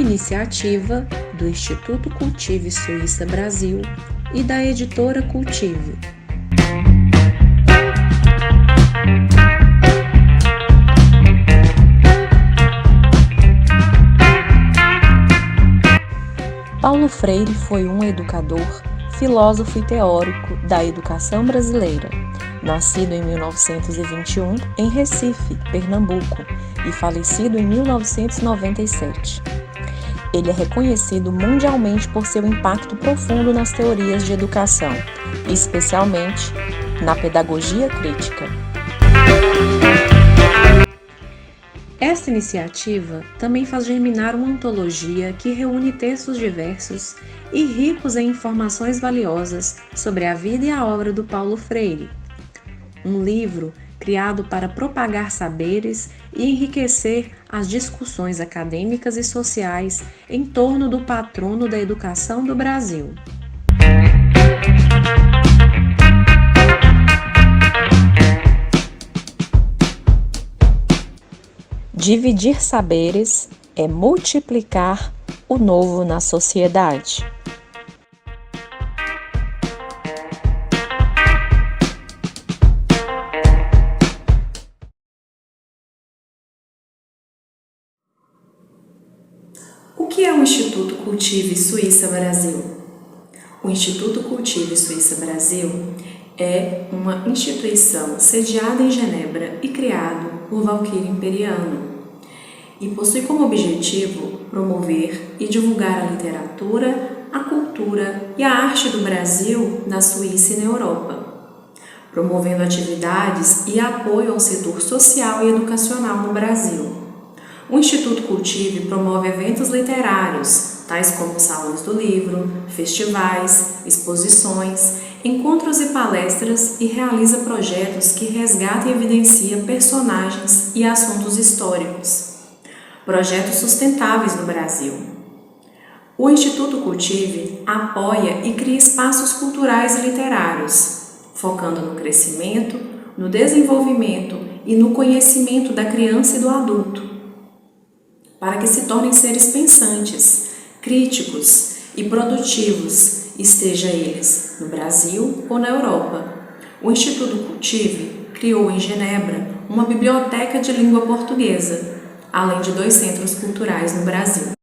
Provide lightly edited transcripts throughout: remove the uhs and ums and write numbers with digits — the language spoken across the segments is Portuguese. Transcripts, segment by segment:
iniciativa do Instituto Cultive Suíça Brasil e da editora Cultive. Paulo Freire foi um educador, filósofo e teórico da educação brasileira, nascido em 1921 em Recife, Pernambuco, e falecido em 1997. Ele é reconhecido mundialmente por seu impacto profundo nas teorias de educação, especialmente na pedagogia crítica. Esta iniciativa também faz germinar uma antologia que reúne textos diversos e ricos em informações valiosas sobre a vida e a obra do Paulo Freire. Um livro criado para propagar saberes e enriquecer as discussões acadêmicas e sociais em torno do patrono da educação do Brasil. Dividir saberes é multiplicar o novo na sociedade. O que é o Instituto Cultive Suíça Brasil? O Instituto Cultive Suíça Brasil é uma instituição sediada em Genebra e criado por Valquírio Imperiano e possui como objetivo promover e divulgar a literatura, a cultura e a arte do Brasil na Suíça e na Europa, promovendo atividades e apoio ao setor social e educacional no Brasil. O Instituto Cultive promove eventos literários, tais como salões do livro, festivais, exposições, encontros e palestras e realiza projetos que resgatam e evidenciam personagens e assuntos históricos. Projetos sustentáveis no Brasil. O Instituto Cultive apoia e cria espaços culturais e literários, focando no crescimento, no desenvolvimento e no conhecimento da criança e do adulto, para que se tornem seres pensantes, críticos e produtivos, esteja eles no Brasil ou na Europa. O Instituto Cultive criou em Genebra uma biblioteca de língua portuguesa, além de 2 centros culturais no Brasil.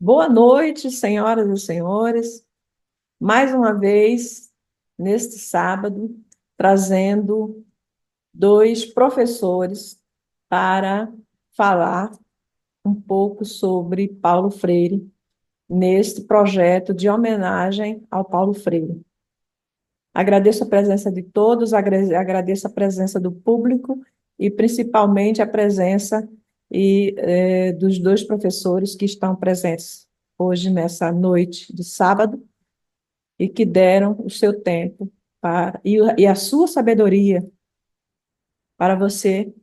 Boa noite, senhoras e senhores. Mais uma vez, neste sábado, trazendo 2 professores para falar um pouco sobre Paulo Freire, neste projeto de homenagem ao Paulo Freire. Agradeço a presença de todos, agradeço a presença do público e principalmente a presença dos 2 professores que estão presentes hoje nessa noite de sábado e que deram o seu tempo e a sua sabedoria para você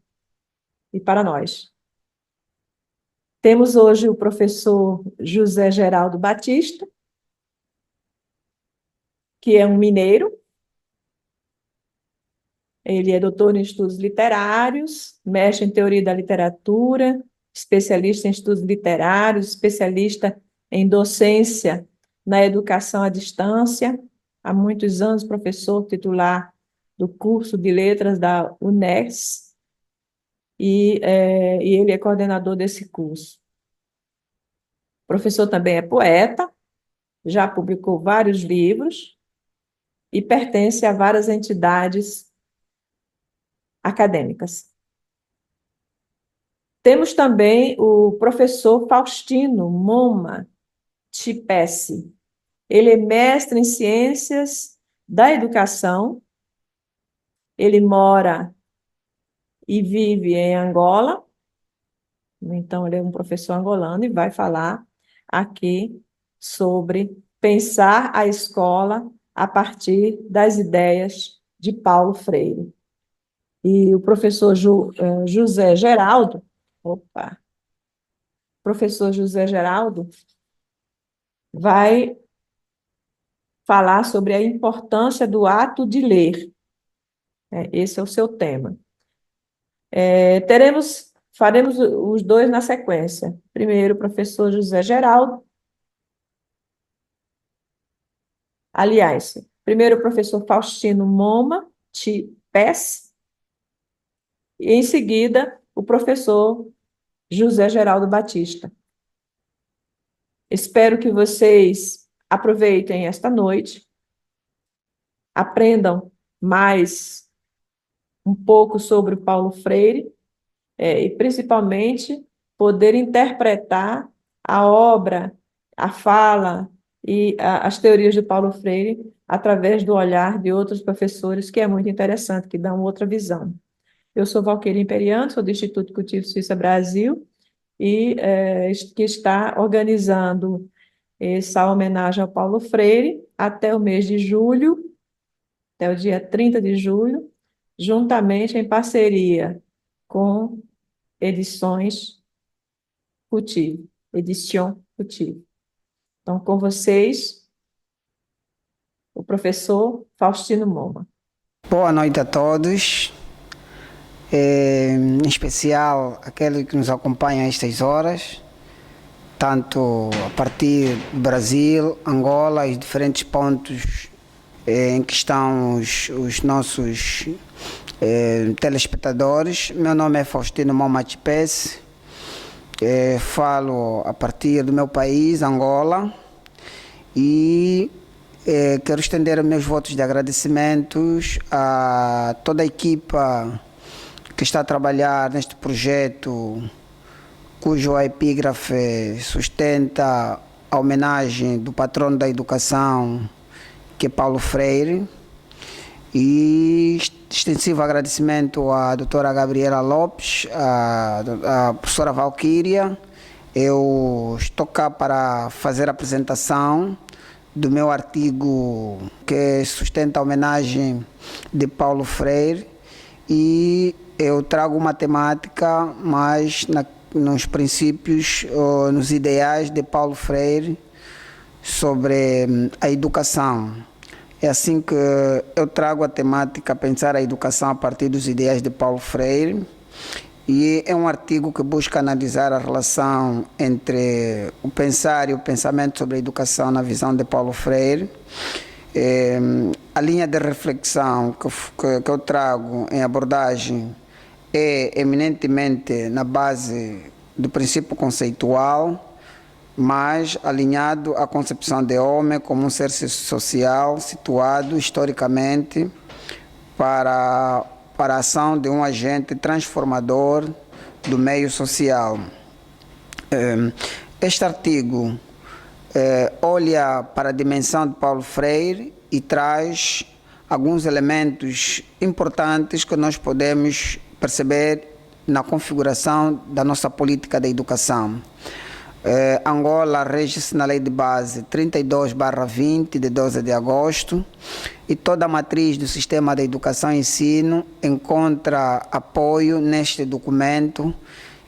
e para nós. Temos hoje o professor José Geraldo Batista, que é um mineiro. Ele é doutor em estudos literários, mestre em teoria da literatura, especialista em estudos literários, especialista em docência na educação à distância, há muitos anos professor titular do curso de letras da UNES, e ele é coordenador desse curso. O professor também é poeta, já publicou vários livros e pertence a várias entidades acadêmicas. Temos também o professor Faustino Moma Tipessi. Ele é mestre em ciências da educação, ele mora e vive em Angola, então ele é um professor angolano e vai falar aqui sobre pensar a escola a partir das ideias de Paulo Freire. E o professor José Geraldo, professor José Geraldo vai falar sobre a importância do ato de ler. Esse é o seu tema. Faremos os dois na sequência. Primeiro, o professor José Geraldo. Aliás, primeiro o professor Faustino Moma, PES, e em seguida o professor José Geraldo Batista. Espero que vocês aproveitem esta noite, aprendam mais um pouco sobre o Paulo Freire, e principalmente poder interpretar a obra, a fala e as teorias de Paulo Freire através do olhar de outros professores, que é muito interessante, que dão outra visão. Eu sou Valquíria Imperiano, sou do Instituto Cultivo Suíça Brasil, e que está organizando essa homenagem ao Paulo Freire até o mês de julho, até o dia 30 de julho, juntamente em parceria com Edições Cultivo, Edição Cultivo. Então, com vocês, o professor Faustino Moma. Boa noite a todos, em especial aqueles que nos acompanham a estas horas, tanto a partir do Brasil, Angola e diferentes pontos em que estão os nossos telespectadores. Meu nome é Faustino Moma Chipes, falo a partir do meu país, Angola, e quero estender meus votos de agradecimentos a toda a equipa que está a trabalhar neste projeto, cujo epígrafe sustenta a homenagem do patrono da educação, que é Paulo Freire, e extensivo agradecimento à doutora Gabriela Lopes, à professora Valquíria. Eu estou cá para fazer a apresentação do meu artigo que sustenta a homenagem de Paulo Freire, e eu trago uma temática mais nos princípios, nos ideais de Paulo Freire sobre a educação. É assim que eu trago a temática, pensar a educação a partir dos ideais de Paulo Freire, e é um artigo que busca analisar a relação entre o pensar e o pensamento sobre a educação na visão de Paulo Freire. A linha de reflexão que eu trago em abordagem é eminentemente na base do princípio conceitual, mas alinhado à concepção de homem como um ser social situado historicamente para a ação de um agente transformador do meio social. Este artigo olha para a dimensão de Paulo Freire e traz alguns elementos importantes que nós podemos perceber na configuração da nossa política de educação. Angola rege-se na Lei de Base 32/20, de 12 de agosto, e toda a matriz do sistema de educação e ensino encontra apoio neste documento,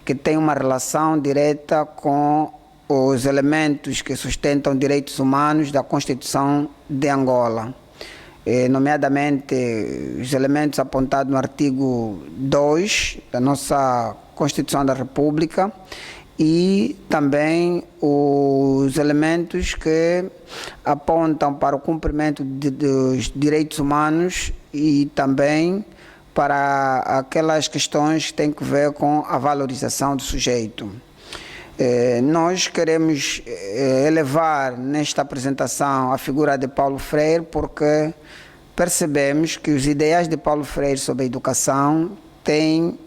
que tem uma relação direta com os elementos que sustentam direitos humanos da Constituição de Angola, nomeadamente os elementos apontados no artigo 2 da nossa Constituição da República, e também os elementos que apontam para o cumprimento dos direitos humanos e também para aquelas questões que têm a ver com a valorização do sujeito. Nós queremos elevar nesta apresentação a figura de Paulo Freire, porque percebemos que os ideais de Paulo Freire sobre a educação têm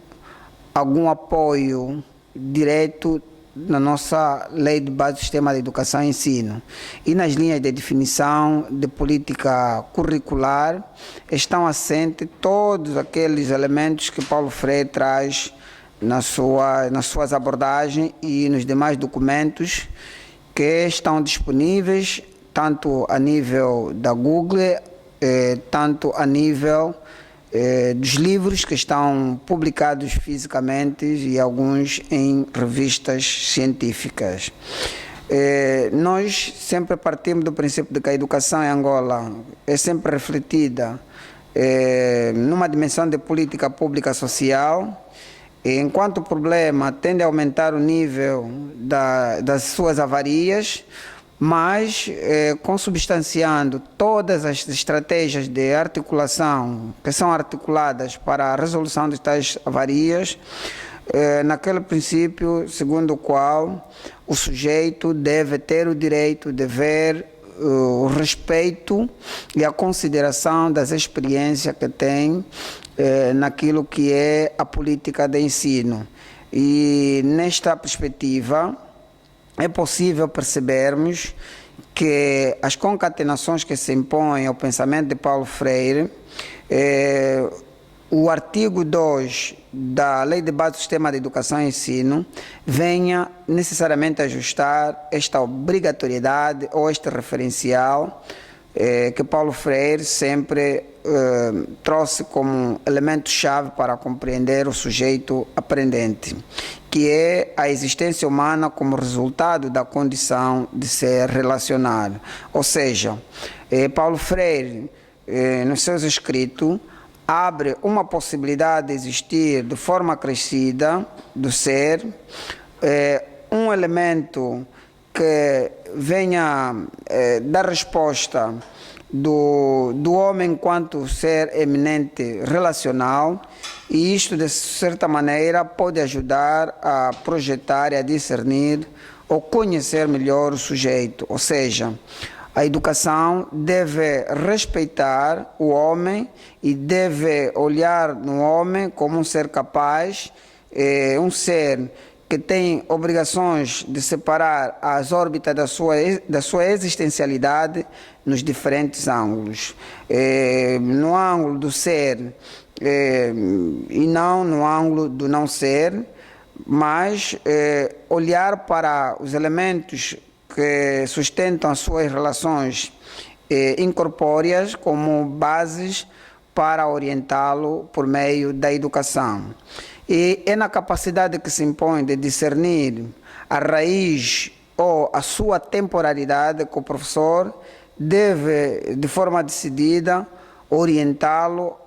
algum apoio direto na nossa Lei de Base do Sistema de Educação e Ensino, e nas linhas de definição de política curricular estão assentes todos aqueles elementos que Paulo Freire traz nas suas abordagens e nos demais documentos que estão disponíveis tanto a nível da Google, tanto a nível dos livros que estão publicados fisicamente e alguns em revistas científicas. Nós sempre partimos do princípio de que a educação em Angola é sempre refletida numa dimensão de política pública social, enquanto o problema tende a aumentar o nível das suas avarias, mas consubstanciando todas as estratégias de articulação que são articuladas para a resolução de tais avarias, naquele princípio segundo o qual o sujeito deve ter o direito de ver o respeito e a consideração das experiências que tem naquilo que é a política de ensino. E nesta perspectiva é possível percebermos que as concatenações que se impõem ao pensamento de Paulo Freire, o artigo 2 da Lei de Base do Sistema de Educação e Ensino venha necessariamente ajustar esta obrigatoriedade ou este referencial que Paulo Freire sempre trouxe como elemento-chave para compreender o sujeito aprendente, que é a existência humana como resultado da condição de ser relacional. Ou seja, Paulo Freire, nos seus escritos, abre uma possibilidade de existir de forma crescida do ser, um elemento que venha dar resposta do homem enquanto ser eminente relacional, e isto de certa maneira pode ajudar a projetar e a discernir ou conhecer melhor o sujeito. Ou seja, a educação deve respeitar o homem e deve olhar no homem como um ser capaz, um ser que tem obrigações de separar as órbitas da sua existencialidade nos diferentes ângulos. No ângulo do ser e não no ângulo do não ser, mas olhar para os elementos que sustentam as suas relações incorpóreas como bases para orientá-lo por meio da educação. E é na capacidade que se impõe de discernir a raiz ou a sua temporalidade que o professor deve, de forma decidida, orientá-lo,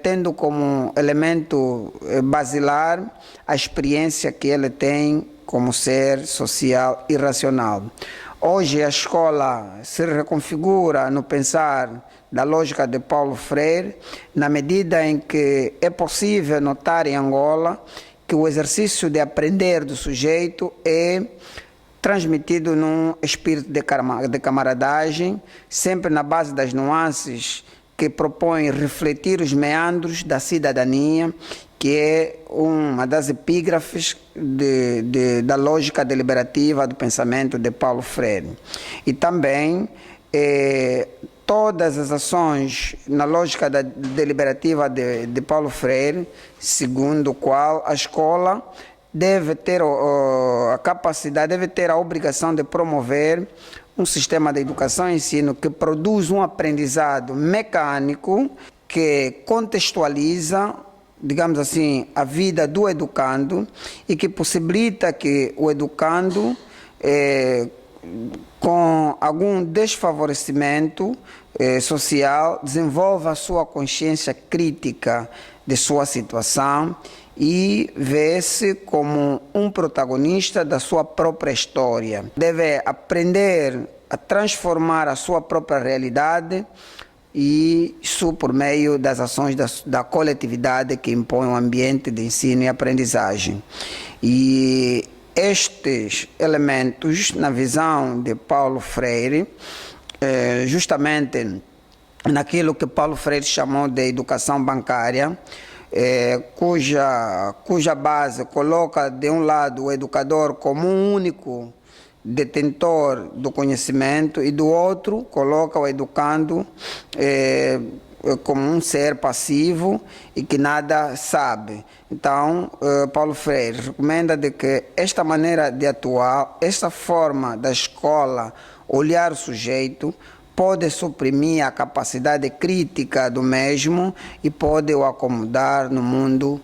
tendo como elemento basilar a experiência que ele tem como ser social e racional. Hoje a escola se reconfigura no pensar da lógica de Paulo Freire, na medida em que é possível notar em Angola que o exercício de aprender do sujeito é transmitido num espírito de camaradagem, sempre na base das nuances que propõe refletir os meandros da cidadania, que é uma das epígrafes da lógica deliberativa do pensamento de Paulo Freire. E também todas as ações na lógica deliberativa de Paulo Freire, segundo o qual a escola deve ter a capacidade, deve ter a obrigação de promover um sistema de educação e ensino que produz um aprendizado mecânico que contextualiza, digamos assim, a vida do educando e que possibilita que o educando, com algum desfavorecimento social, desenvolva a sua consciência crítica de sua situação e vê-se como um protagonista da sua própria história. Deve aprender a transformar a sua própria realidade, e isso por meio das ações da coletividade que impõe um ambiente de ensino e aprendizagem. E estes elementos, na visão de Paulo Freire, justamente naquilo que Paulo Freire chamou de educação bancária, cuja base coloca de um lado o educador como um único detentor do conhecimento e do outro coloca o educando como um ser passivo e que nada sabe. Então, Paulo Freire recomenda de que esta maneira de atuar, esta forma da escola olhar o sujeito, pode suprimir a capacidade crítica do mesmo e pode o acomodar no mundo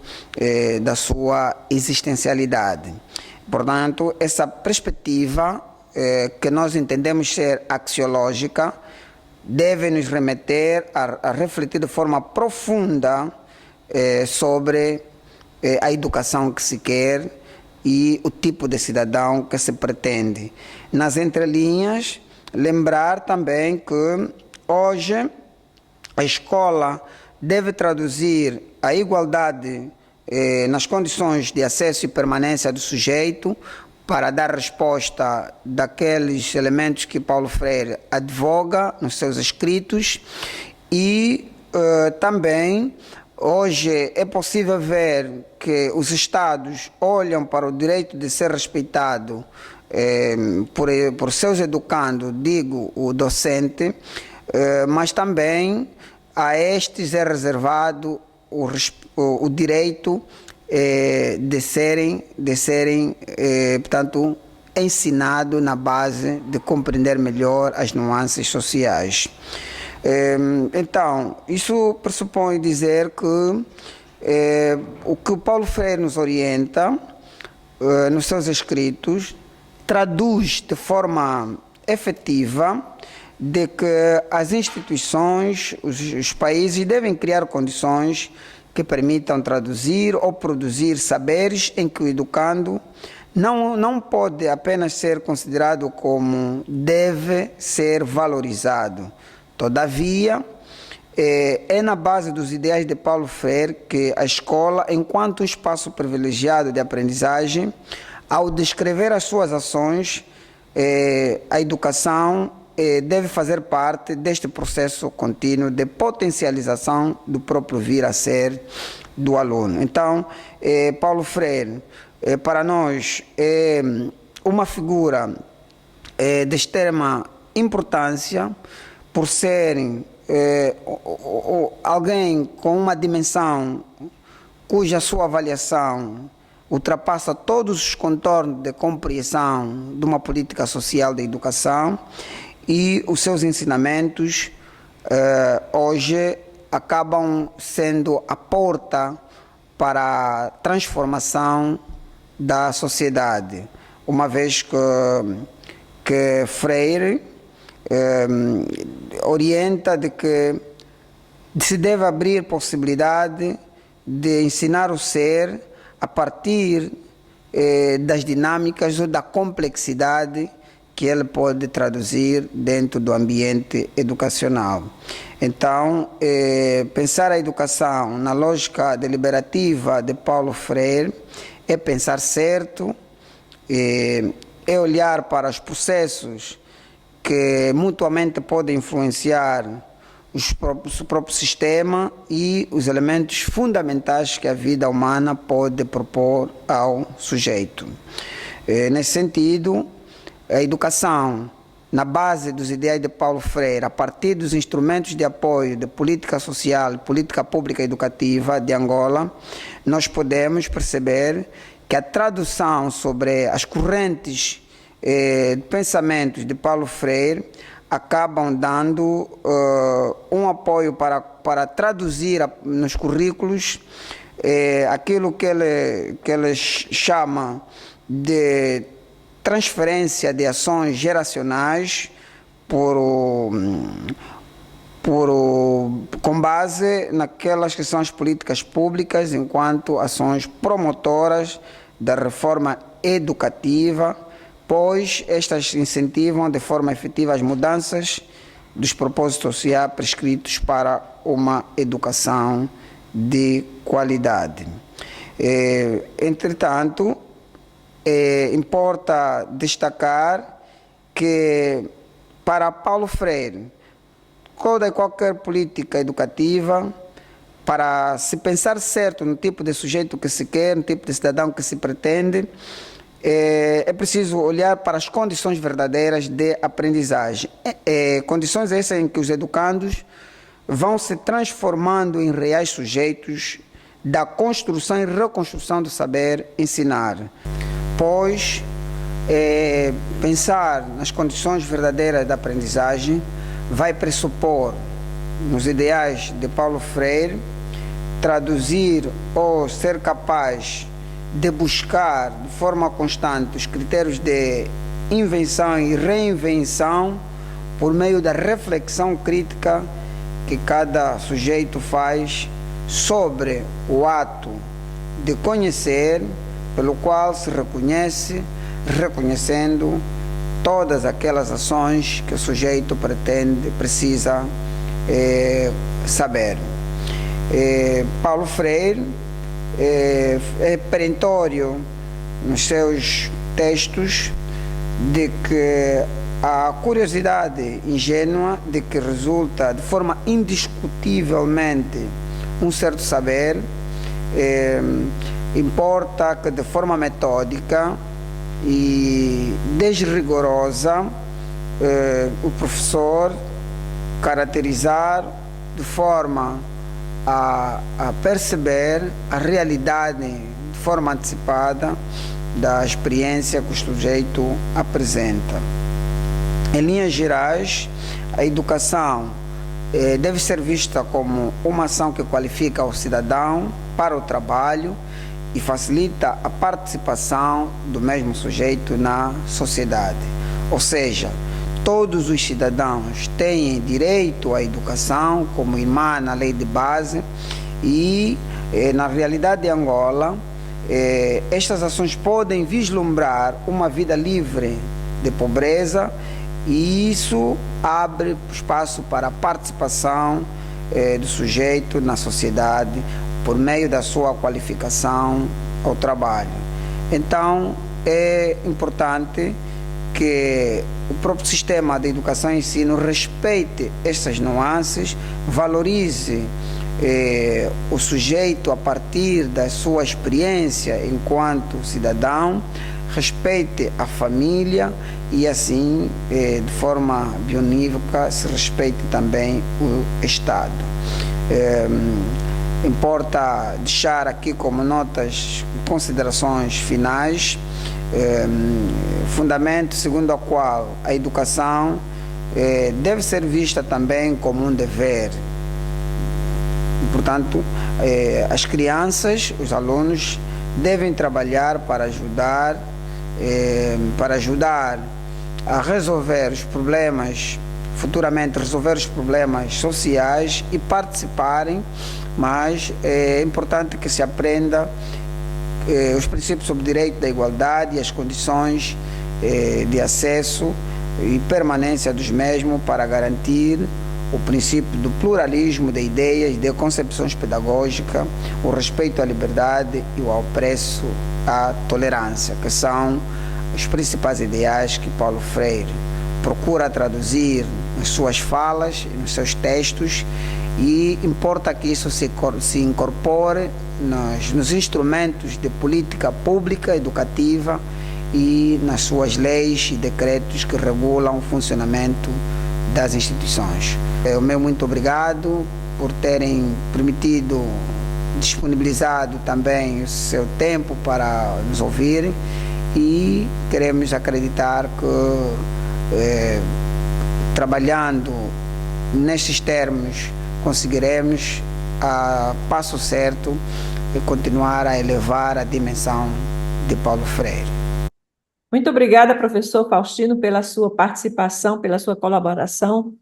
da sua existencialidade. Portanto, essa perspectiva que nós entendemos ser axiológica deve nos remeter a refletir de forma profunda sobre a educação que se quer e o tipo de cidadão que se pretende. Nas entrelinhas, lembrar também que hoje a escola deve traduzir a igualdade nas condições de acesso e permanência do sujeito para dar resposta daqueles elementos que Paulo Freire advoga nos seus escritos e também hoje é possível ver que os Estados olham para o direito de ser respeitado por seus educandos, digo, o docente, mas também a estes é reservado o direito de serem portanto, ensinado na base de compreender melhor as nuances sociais. Então, isso pressupõe dizer que o que Paulo Freire nos orienta nos seus escritos traduz de forma efetiva de que as instituições, os países devem criar condições que permitam traduzir ou produzir saberes em que o educando não pode apenas ser considerado como deve ser valorizado. Todavia, é na base dos ideais de Paulo Freire que a escola, enquanto um espaço privilegiado de aprendizagem, ao descrever as suas ações, a educação deve fazer parte deste processo contínuo de potencialização do próprio vir a ser do aluno. Então, Paulo Freire, para nós, é uma figura de extrema importância por serem alguém com uma dimensão cuja sua avaliação ultrapassa todos os contornos de compreensão de uma política social de educação e os seus ensinamentos hoje acabam sendo a porta para a transformação da sociedade, uma vez que Freire orienta de que se deve abrir possibilidade de ensinar o ser a partir das dinâmicas ou da complexidade que ele pode traduzir dentro do ambiente educacional. Então, pensar a educação na lógica deliberativa de Paulo Freire é pensar certo, é olhar para os processos que mutuamente podem influenciar o próprio sistema e os elementos fundamentais que a vida humana pode propor ao sujeito. Nesse sentido, a educação, na base dos ideais de Paulo Freire, a partir dos instrumentos de apoio de política social e política pública educativa de Angola, nós podemos perceber que a tradução sobre as correntes pensamentos de Paulo Freire acabam dando um apoio para traduzir nos currículos aquilo que ele chama de transferência de ações geracionais com base naquelas que são as políticas públicas enquanto ações promotoras da reforma educativa, pois estas incentivam de forma efetiva as mudanças dos propósitos sociais prescritos para uma educação de qualidade. Entretanto, importa destacar que para Paulo Freire, toda e qualquer política educativa, para se pensar certo no tipo de sujeito que se quer, no tipo de cidadão que se pretende, é preciso olhar para as condições verdadeiras de aprendizagem. Condições essas em que os educandos vão se transformando em reais sujeitos da construção e reconstrução do saber ensinar. Pois pensar nas condições verdadeiras da aprendizagem vai pressupor, nos ideais de Paulo Freire, traduzir ou ser capaz de buscar de forma constante os critérios de invenção e reinvenção por meio da reflexão crítica que cada sujeito faz sobre o ato de conhecer, pelo qual se reconhece, reconhecendo todas aquelas ações que o sujeito precisa saber. Paulo Freire é perentório nos seus textos de que a curiosidade ingênua de que resulta de forma indiscutivelmente um certo saber, importa que de forma metódica e desrigorosa o professor caracterizar de forma a perceber a realidade de forma antecipada da experiência que o sujeito apresenta. Em linhas gerais, a educação deve ser vista como uma ação que qualifica o cidadão para o trabalho e facilita a participação do mesmo sujeito na sociedade. Ou seja, todos os cidadãos têm direito à educação, como irmã na lei de base, e na realidade de Angola, estas ações podem vislumbrar uma vida livre de pobreza, e isso abre espaço para a participação do sujeito na sociedade por meio da sua qualificação ao trabalho. Então, é importante que o próprio sistema de educação e ensino respeite essas nuances, valorize o sujeito a partir da sua experiência enquanto cidadão, respeite a família e assim, de forma bionívoca, se respeite também o Estado. Importa deixar aqui como notas, considerações finais, fundamento segundo o qual a educação deve ser vista também como um dever. Portanto, as crianças, os alunos, devem trabalhar para ajudar a resolver os problemas, futuramente resolver os problemas sociais e participarem, mas é importante que se aprenda os princípios sobre o direito da igualdade e as condições de acesso e permanência dos mesmos para garantir o princípio do pluralismo de ideias, de concepções pedagógicas, o respeito à liberdade e o apreço à tolerância, que são os principais ideais que Paulo Freire procura traduzir nas suas falas e nos seus textos, e importa que isso se incorpore nos instrumentos de política pública educativa e nas suas leis e decretos que regulam o funcionamento das instituições. O meu muito obrigado por terem permitido, disponibilizado também o seu tempo para nos ouvirem, e queremos acreditar que trabalhando nestes termos conseguiremos a passo certo e continuar a elevar a dimensão de Paulo Freire. Muito obrigada, professor Faustino, pela sua participação, pela sua colaboração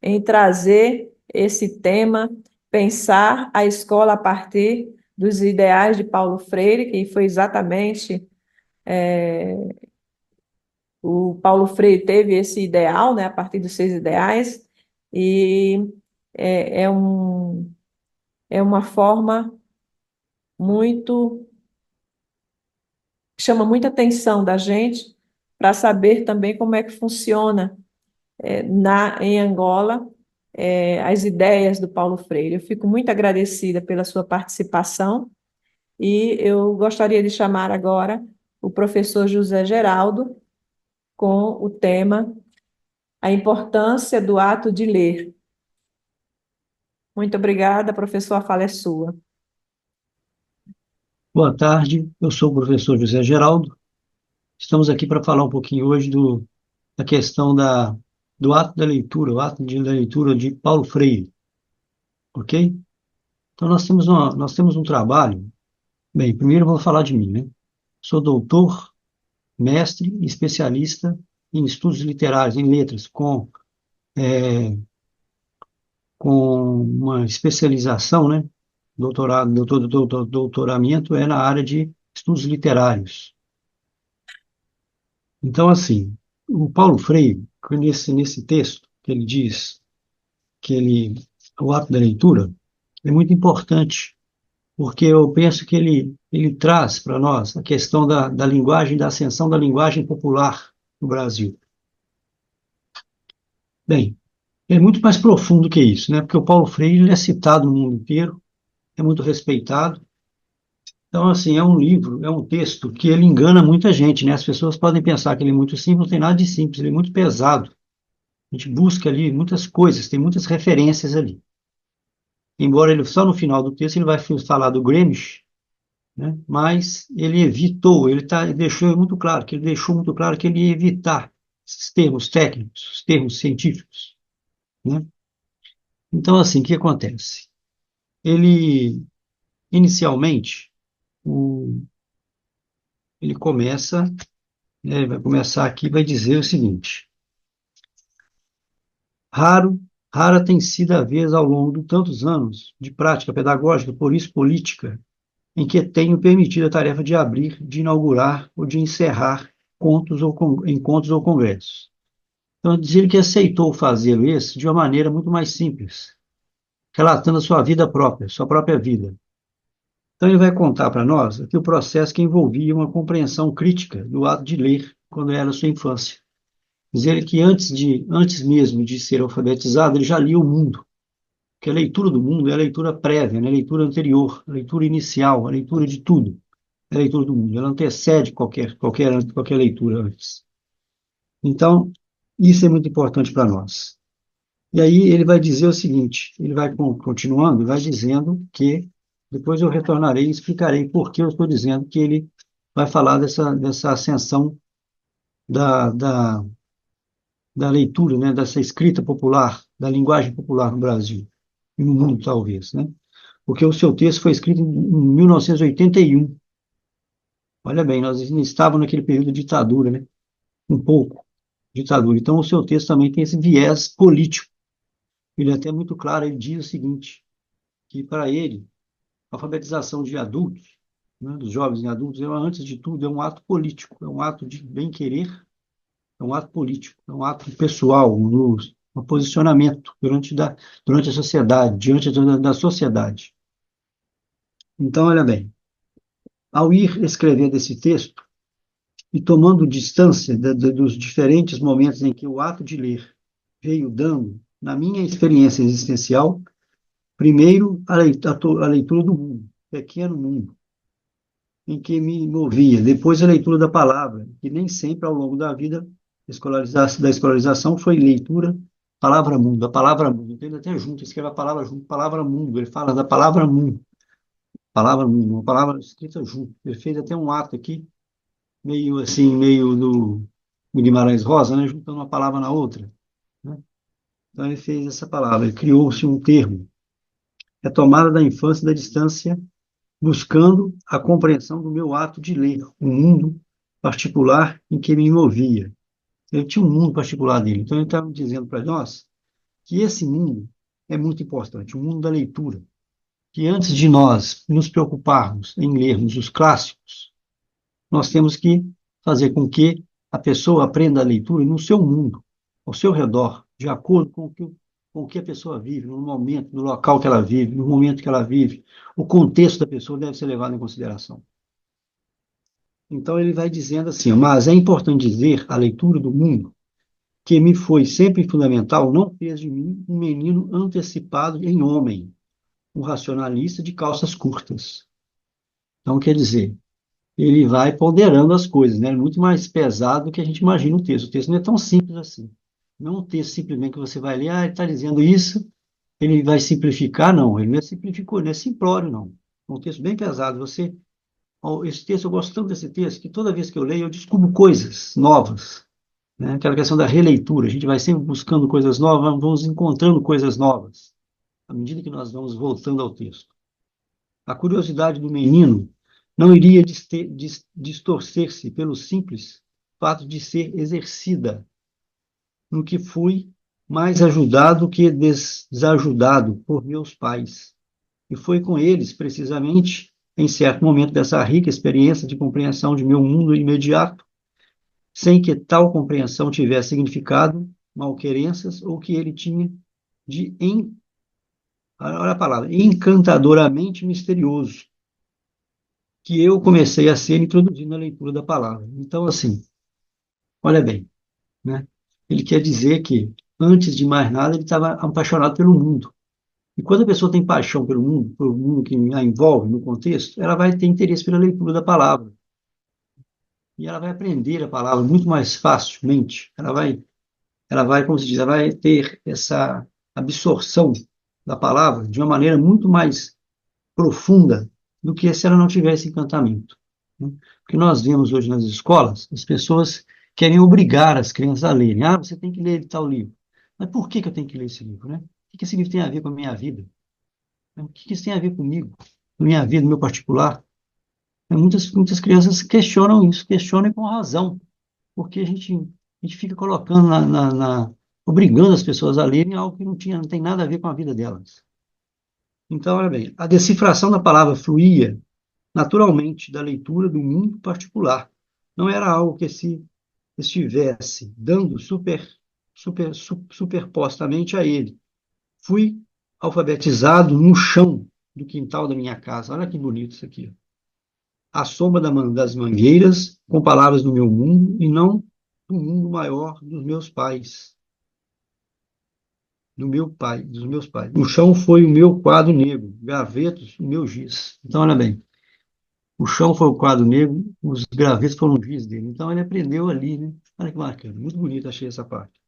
em trazer esse tema, pensar a escola a partir dos ideais de Paulo Freire, que foi exatamente o Paulo Freire teve esse ideal, né, a partir dos seus ideais, e é uma forma muito chama muita atenção da gente para saber também como é que funciona em Angola as ideias do Paulo Freire. Eu fico muito agradecida pela sua participação e eu gostaria de chamar agora o professor José Geraldo com o tema A Importância do Ato de Ler. Muito obrigada, professor, a fala é sua. Boa tarde, eu sou o professor José Geraldo. Estamos aqui para falar um pouquinho hoje da questão do ato da leitura, o ato da leitura de Paulo Freire, ok? Então nós temos um trabalho. Bem, primeiro eu vou falar de mim, né? Sou doutor, mestre e especialista em estudos literários, em letras, com com uma especialização, né? Doutorado, doutoramento é na área de estudos literários. Então, assim, o Paulo Freire, nesse texto, que ele diz que o ato da leitura é muito importante, porque eu penso que ele traz para nós a questão da linguagem, da ascensão da linguagem popular no Brasil. Bem, é muito mais profundo que isso, né? Porque o Paulo Freire ele é citado no mundo inteiro, é muito respeitado. Então, assim, é um livro, é um texto que ele engana muita gente, né? As pessoas podem pensar que ele é muito simples, não tem nada de simples, ele é muito pesado. A gente busca ali muitas coisas, tem muitas referências ali. Embora ele só no final do texto ele vai falar do Gramsci, né? Mas ele evitou, ele deixou muito claro que ele deixou muito claro que ele ia evitar esses termos técnicos, os termos científicos, né? Então, assim, o que acontece? Ele, inicialmente, o, ele começa, né, ele vai começar aqui e vai dizer o seguinte: rara tem sido a vez ao longo de tantos anos de prática pedagógica, por isso política, em que tenho permitido a tarefa de abrir, de inaugurar ou de encerrar encontros ou congressos. Então, dizer que aceitou fazê-lo esse de uma maneira muito mais simples, relatando a sua vida própria, sua própria vida. Então, ele vai contar para nós aqui o processo que envolvia uma compreensão crítica do ato de ler quando era sua infância. Dizer que antes mesmo de ser alfabetizado, ele já lia o mundo, que a leitura do mundo é a leitura prévia, né? A leitura anterior, a leitura inicial, a leitura de tudo, é a leitura do mundo. Ela antecede qualquer leitura antes. Então, isso é muito importante para nós. E aí ele vai dizer o seguinte, ele vai continuando, vai dizendo que, depois eu retornarei e explicarei por que eu estou dizendo que ele vai falar dessa ascensão da, da, da leitura, né, dessa escrita popular, da linguagem popular no Brasil, e no mundo talvez, né? Porque o seu texto foi escrito em 1981. Olha bem, nós ainda estávamos naquele período de ditadura, né? Um pouco ditadura. Então, o seu texto também tem esse viés político. Ele é até muito claro, ele diz o seguinte, que para ele, a alfabetização de adultos, né, dos jovens e adultos, antes de tudo, é um ato político, é um ato de bem-querer, é um ato político, é um ato pessoal, um posicionamento durante a sociedade, diante da sociedade. Então, olha bem, ao ir escrevendo esse texto e tomando distância dos diferentes momentos em que o ato de ler veio dando, na minha experiência existencial, primeiro a leitura do mundo, pequeno mundo, em que me movia, depois a leitura da palavra, que nem sempre ao longo da vida da escolarização foi leitura palavra mundo, a palavra mundo, então ele até junto, escreve a palavra junto, palavra mundo, ele fala da palavra mundo, uma palavra escrita junto, ele fez até um ato aqui, meio assim, meio do Guimarães Rosa, né, juntando uma palavra na outra, né? Então ele fez essa palavra, criou-se um termo, é tomada da infância e da distância, buscando a compreensão do meu ato de ler, um mundo particular em que me movia. Ele tinha um mundo particular dele. Então ele estava dizendo para nós que esse mundo é muito importante, o mundo da leitura. Que antes de nós nos preocuparmos em lermos os clássicos, nós temos que fazer com que a pessoa aprenda a leitura no seu mundo, ao seu redor, de acordo com o que a pessoa vive, no momento, no local que ela vive, no momento que ela vive. O contexto da pessoa deve ser levado em consideração. Então ele vai dizendo assim, mas é importante dizer a leitura do mundo que me foi sempre fundamental, não fez de mim um menino antecipado em homem, um racionalista de calças curtas. Então, quer dizer, ele vai ponderando as coisas, né? É muito mais pesado do que a gente imagina o texto. O texto não é tão simples assim. Não é um texto simplesmente que você vai ler, ele está dizendo isso, ele vai simplificar, não. Ele não é simplificou, não é simplório, não. É um texto bem pesado. Esse texto, eu gosto tanto desse texto, que toda vez que eu leio, eu descubro coisas novas, né? Aquela questão da releitura. A gente vai sempre buscando coisas novas, vamos encontrando coisas novas, à medida que nós vamos voltando ao texto. A curiosidade do menino não iria distorcer-se pelo simples fato de ser exercida no que fui mais ajudado que desajudado por meus pais. E foi com eles, precisamente, em certo momento dessa rica experiência de compreensão de meu mundo imediato, sem que tal compreensão tivesse significado, malquerenças, ou que ele tinha de, olha a palavra, encantadoramente misterioso, que eu comecei a ser introduzido na leitura da palavra. Então, assim, olha bem, né? Ele quer dizer que, antes de mais nada, ele estava apaixonado pelo mundo. E quando a pessoa tem paixão pelo mundo que a envolve no contexto, ela vai ter interesse pela leitura da palavra. E ela vai aprender a palavra muito mais facilmente. Ela vai, como se diz, ela vai ter essa absorção da palavra de uma maneira muito mais profunda do que se ela não tivesse encantamento, né? Porque nós vemos hoje nas escolas, as pessoas querem obrigar as crianças a lerem. Ah, você tem que ler tal livro. Mas por que que eu tenho que ler esse livro, né? O que esse livro tem a ver com a minha vida? O que isso tem a ver comigo, com a minha vida, no meu particular? Muitas crianças questionam isso, questionam com razão, porque a gente fica colocando obrigando as pessoas a lerem algo que não tem nada a ver com a vida delas. Então, olha bem, a decifração da palavra fluía naturalmente da leitura do mundo particular. Não era algo que se estivesse dando superpostamente a ele. Fui alfabetizado no chão do quintal da minha casa. Olha que bonito isso aqui. À sombra das mangueiras, com palavras do meu mundo e não do mundo maior dos meus pais. Dos meus pais. O chão foi o meu quadro negro, gravetos, o meu giz. Então, olha bem, o chão foi o quadro negro, os gravetos foram o giz dele. Então, ele aprendeu ali, né? Olha que bacana, muito bonito, achei essa parte.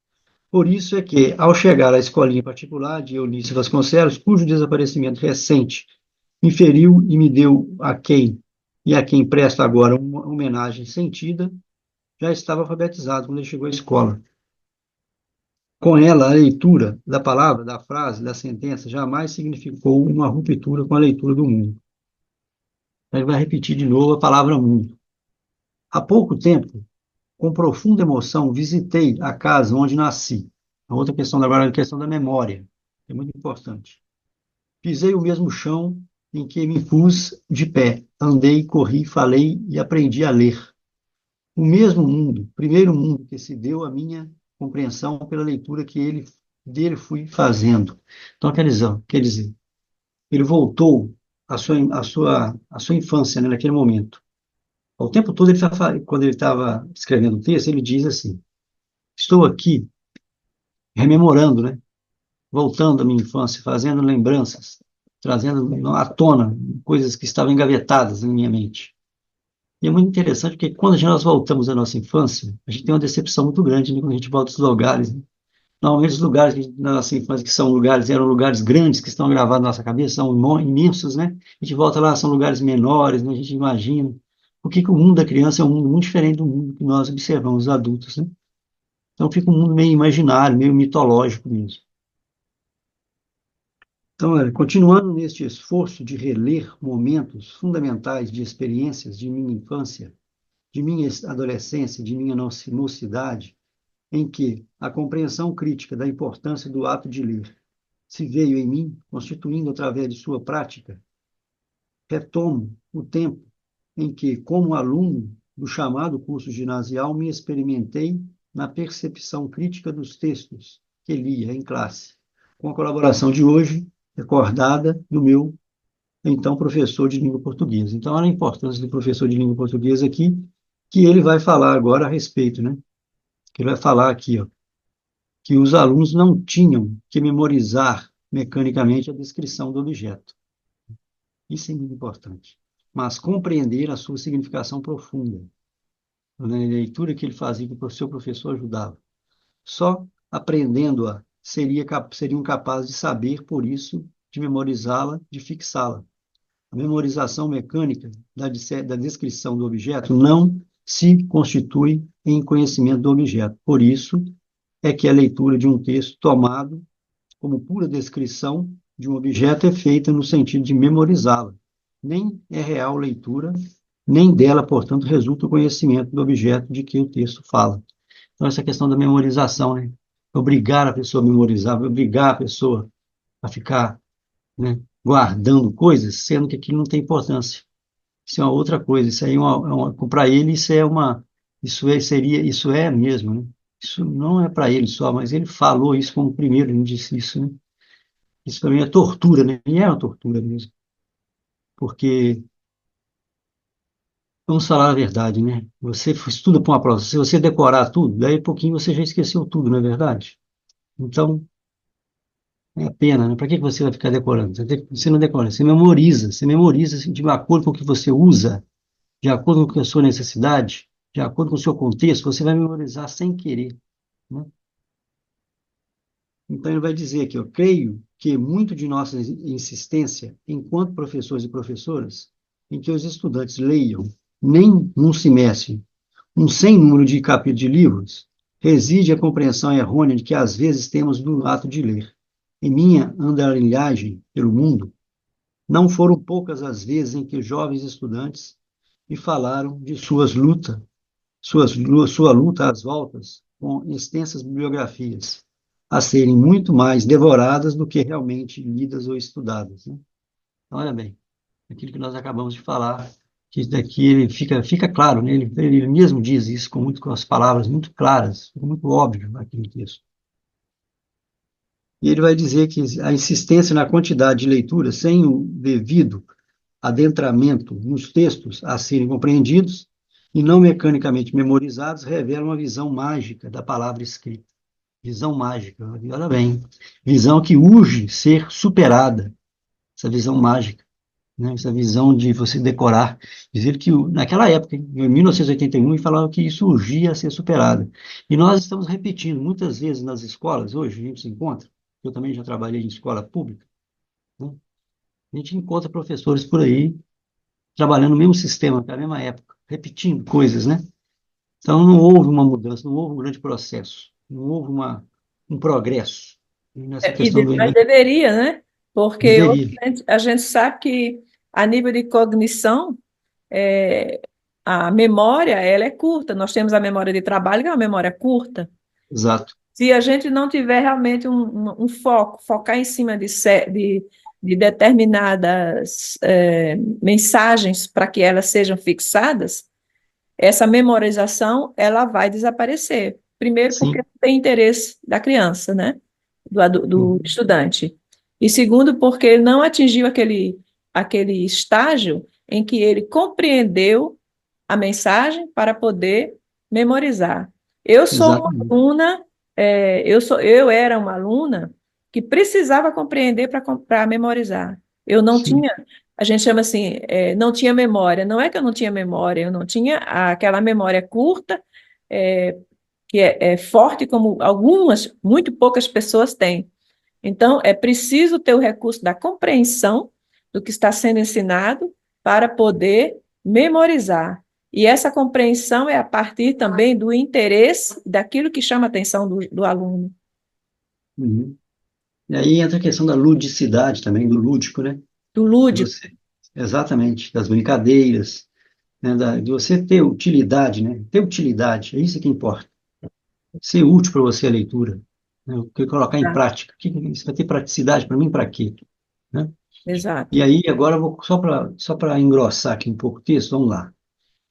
Por isso é que, ao chegar à escolinha particular de Eunice Vasconcelos, cujo desaparecimento recente me feriu e me deu a quem presta agora uma homenagem sentida, já estava alfabetizado quando ele chegou à escola. Com ela, a leitura da palavra, da frase, da sentença, jamais significou uma ruptura com a leitura do mundo. Ele vai repetir de novo a palavra mundo. Há pouco tempo, com profunda emoção, visitei a casa onde nasci. A outra questão agora é a questão da memória, que é muito importante. Pisei o mesmo chão em que me pus de pé. Andei, corri, falei e aprendi a ler. O mesmo mundo, primeiro mundo que se deu à minha compreensão pela leitura que dele fui fazendo. Então, quer dizer, ele voltou à sua infância, né, naquele momento. O tempo todo, quando ele estava escrevendo o texto, ele diz assim: estou aqui rememorando, né, voltando à minha infância, fazendo lembranças, trazendo à tona coisas que estavam engavetadas na minha mente. E é muito interessante porque quando nós voltamos à nossa infância, a gente tem uma decepção muito grande, né, quando a gente volta aos lugares, né? Normalmente os lugares na nossa infância eram lugares grandes que estão gravados na nossa cabeça, são imensos, né? A gente volta lá, são lugares menores, né? A gente imagina. Por que que o mundo da criança é um mundo muito diferente do mundo que nós observamos, os adultos, né? Então fica um mundo meio imaginário, meio mitológico mesmo. Então, olha, continuando neste esforço de reler momentos fundamentais de experiências de minha infância, de minha adolescência, de minha mocidade, em que a compreensão crítica da importância do ato de ler se veio em mim, constituindo através de sua prática, retomo o tempo em que, como aluno do chamado curso ginasial, me experimentei na percepção crítica dos textos que lia em classe, com a colaboração de hoje, recordada do meu, então, professor de língua portuguesa. Então, olha a importância do professor de língua portuguesa aqui, que ele vai falar agora a respeito, né? Que ele vai falar aqui, ó, que os alunos não tinham que memorizar mecanicamente a descrição do objeto. Isso é muito importante. Mas compreender a sua significação profunda. Na leitura que ele fazia, que o seu professor ajudava. Só aprendendo-a seriam capazes de saber, por isso, de memorizá-la, de fixá-la. A memorização mecânica da descrição do objeto não se constitui em conhecimento do objeto. Por isso, é que a leitura de um texto tomado como pura descrição de um objeto é feita no sentido de memorizá-la. Nem é real leitura, nem dela, portanto, resulta o conhecimento do objeto de que o texto fala. Então, essa questão da memorização, né? obrigar a pessoa a memorizar, obrigar a pessoa a ficar, né, guardando coisas, sendo que aquilo não tem importância. Isso é uma outra coisa. Isso aí para ele isso é mesmo, né? Isso não é para ele só, mas ele falou isso como primeiro, ele disse isso, né? Isso para mim é tortura, né? E é uma tortura mesmo, porque vamos falar a verdade, né? Você estuda para uma prova, se você decorar tudo, daí a pouquinho você já esqueceu tudo, não é verdade? Então, é a pena, né? Para que você vai ficar decorando? Você não decora, você memoriza assim, de acordo com o que você usa, de acordo com a sua necessidade, de acordo com o seu contexto, você vai memorizar sem querer, né? Então, ele vai dizer aqui, eu creio que muito de nossa insistência, enquanto professores e professoras, em que os estudantes leiam, nem num semestre, um sem número de capítulos de livros, reside a compreensão errônea de que às vezes temos do ato de ler. Em minha andarilhagem pelo mundo, não foram poucas as vezes em que jovens estudantes me falaram de sua luta às voltas com extensas bibliografias, a serem muito mais devoradas do que realmente lidas ou estudadas, né? Então, olha bem, aquilo que nós acabamos de falar, que daqui ele fica claro, né? Ele mesmo diz isso com as palavras muito claras, fica muito óbvio naquele texto. E ele vai dizer que a insistência na quantidade de leitura sem o devido adentramento nos textos a serem compreendidos e não mecanicamente memorizados revela uma visão mágica da palavra escrita. Visão mágica, olha bem, visão que urge ser superada, essa visão mágica, né? Essa visão de você decorar. Dizer que naquela época, em 1981, ele falava que isso urgia a ser superado. E nós estamos repetindo muitas vezes nas escolas, hoje a gente se encontra, eu também já trabalhei em escola pública, né? A gente encontra professores por aí trabalhando no mesmo sistema, na mesma época, repetindo coisas, né? Então não houve uma mudança, não houve um grande processo, não houve um progresso nessa questão do Mas Enem. deveria, né? Porque hoje Deveria, a gente sabe que a nível de cognição, é, a memória, ela é curta. Nós temos a memória de trabalho, que é uma memória curta. exato. Se a gente não tiver realmente um foco, focar em cima de determinadas mensagens para que elas sejam fixadas, essa memorização ela vai desaparecer. Primeiro, porque Sim. não tem interesse da criança, né? Do Uhum. estudante. E segundo, porque ele não atingiu aquele estágio em que ele compreendeu a mensagem para poder memorizar. Eu sou uma Exatamente. aluna, eu era uma aluna que precisava compreender para memorizar. Eu não Sim. tinha, a gente chama assim, não tinha memória. Não é que eu não tinha memória, eu não tinha aquela memória curta, é, que é forte, como algumas, muito poucas pessoas têm. Então, é preciso ter o recurso da compreensão do que está sendo ensinado para poder memorizar. E essa compreensão é a partir também do interesse daquilo que chama a atenção do aluno, Uhum. E aí entra a questão da ludicidade também, do lúdico, né? do De lúdico. você, exatamente, das brincadeiras, né? De você ter utilidade, né? Ter utilidade, é isso que importa. Ser útil para você a leitura, né? O que colocar em Tá? prática. Isso vai ter praticidade para mim, para quê? Né? Exato. E aí, agora, eu vou só para engrossar aqui um pouco o texto, vamos lá.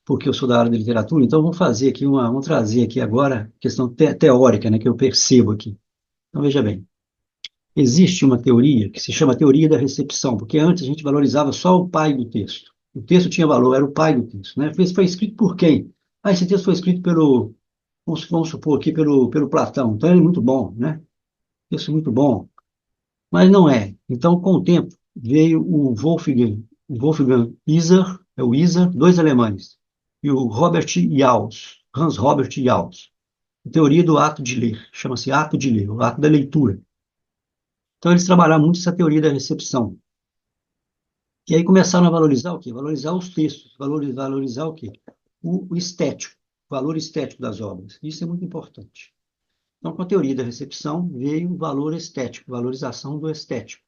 Porque eu sou da área de literatura, então vamos trazer aqui agora a questão teórica, né, que eu percebo aqui. Então, veja bem, existe uma teoria que se chama teoria da recepção, porque antes a gente valorizava só o pai do texto. O texto tinha valor, era o pai do texto, né? Foi escrito por quem? Ah, esse texto foi escrito vamos supor aqui, pelo Platão, então ele é muito bom, né? Texto muito bom, mas não é. Então, com o tempo, veio o Wolfgang Iser, é o Iser, dois alemães, e o Hans Robert Jauss. Teoria do ato de ler, chama-se ato de ler, o ato da leitura. Então, eles trabalharam muito essa teoria da recepção. E aí começaram a valorizar o quê? Valorizar os textos, valorizar o quê? O estético, o valor estético das obras. Isso é muito importante. Então, com a teoria da recepção, veio o valor estético, valorização do estético.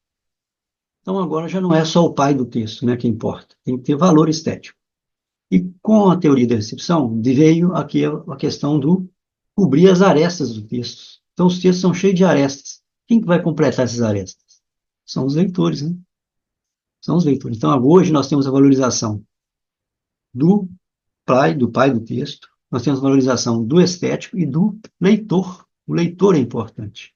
Então, agora já não é só o pai do texto, né, que importa, tem que ter valor estético. E com a teoria da recepção, veio aqui a questão do cobrir as arestas do texto. Então, os textos são cheios de arestas. Quem que vai completar essas arestas? São os leitores, né? São os leitores. Então, hoje nós temos a valorização do pai do texto, nós temos a valorização do estético e do leitor. O leitor é importante.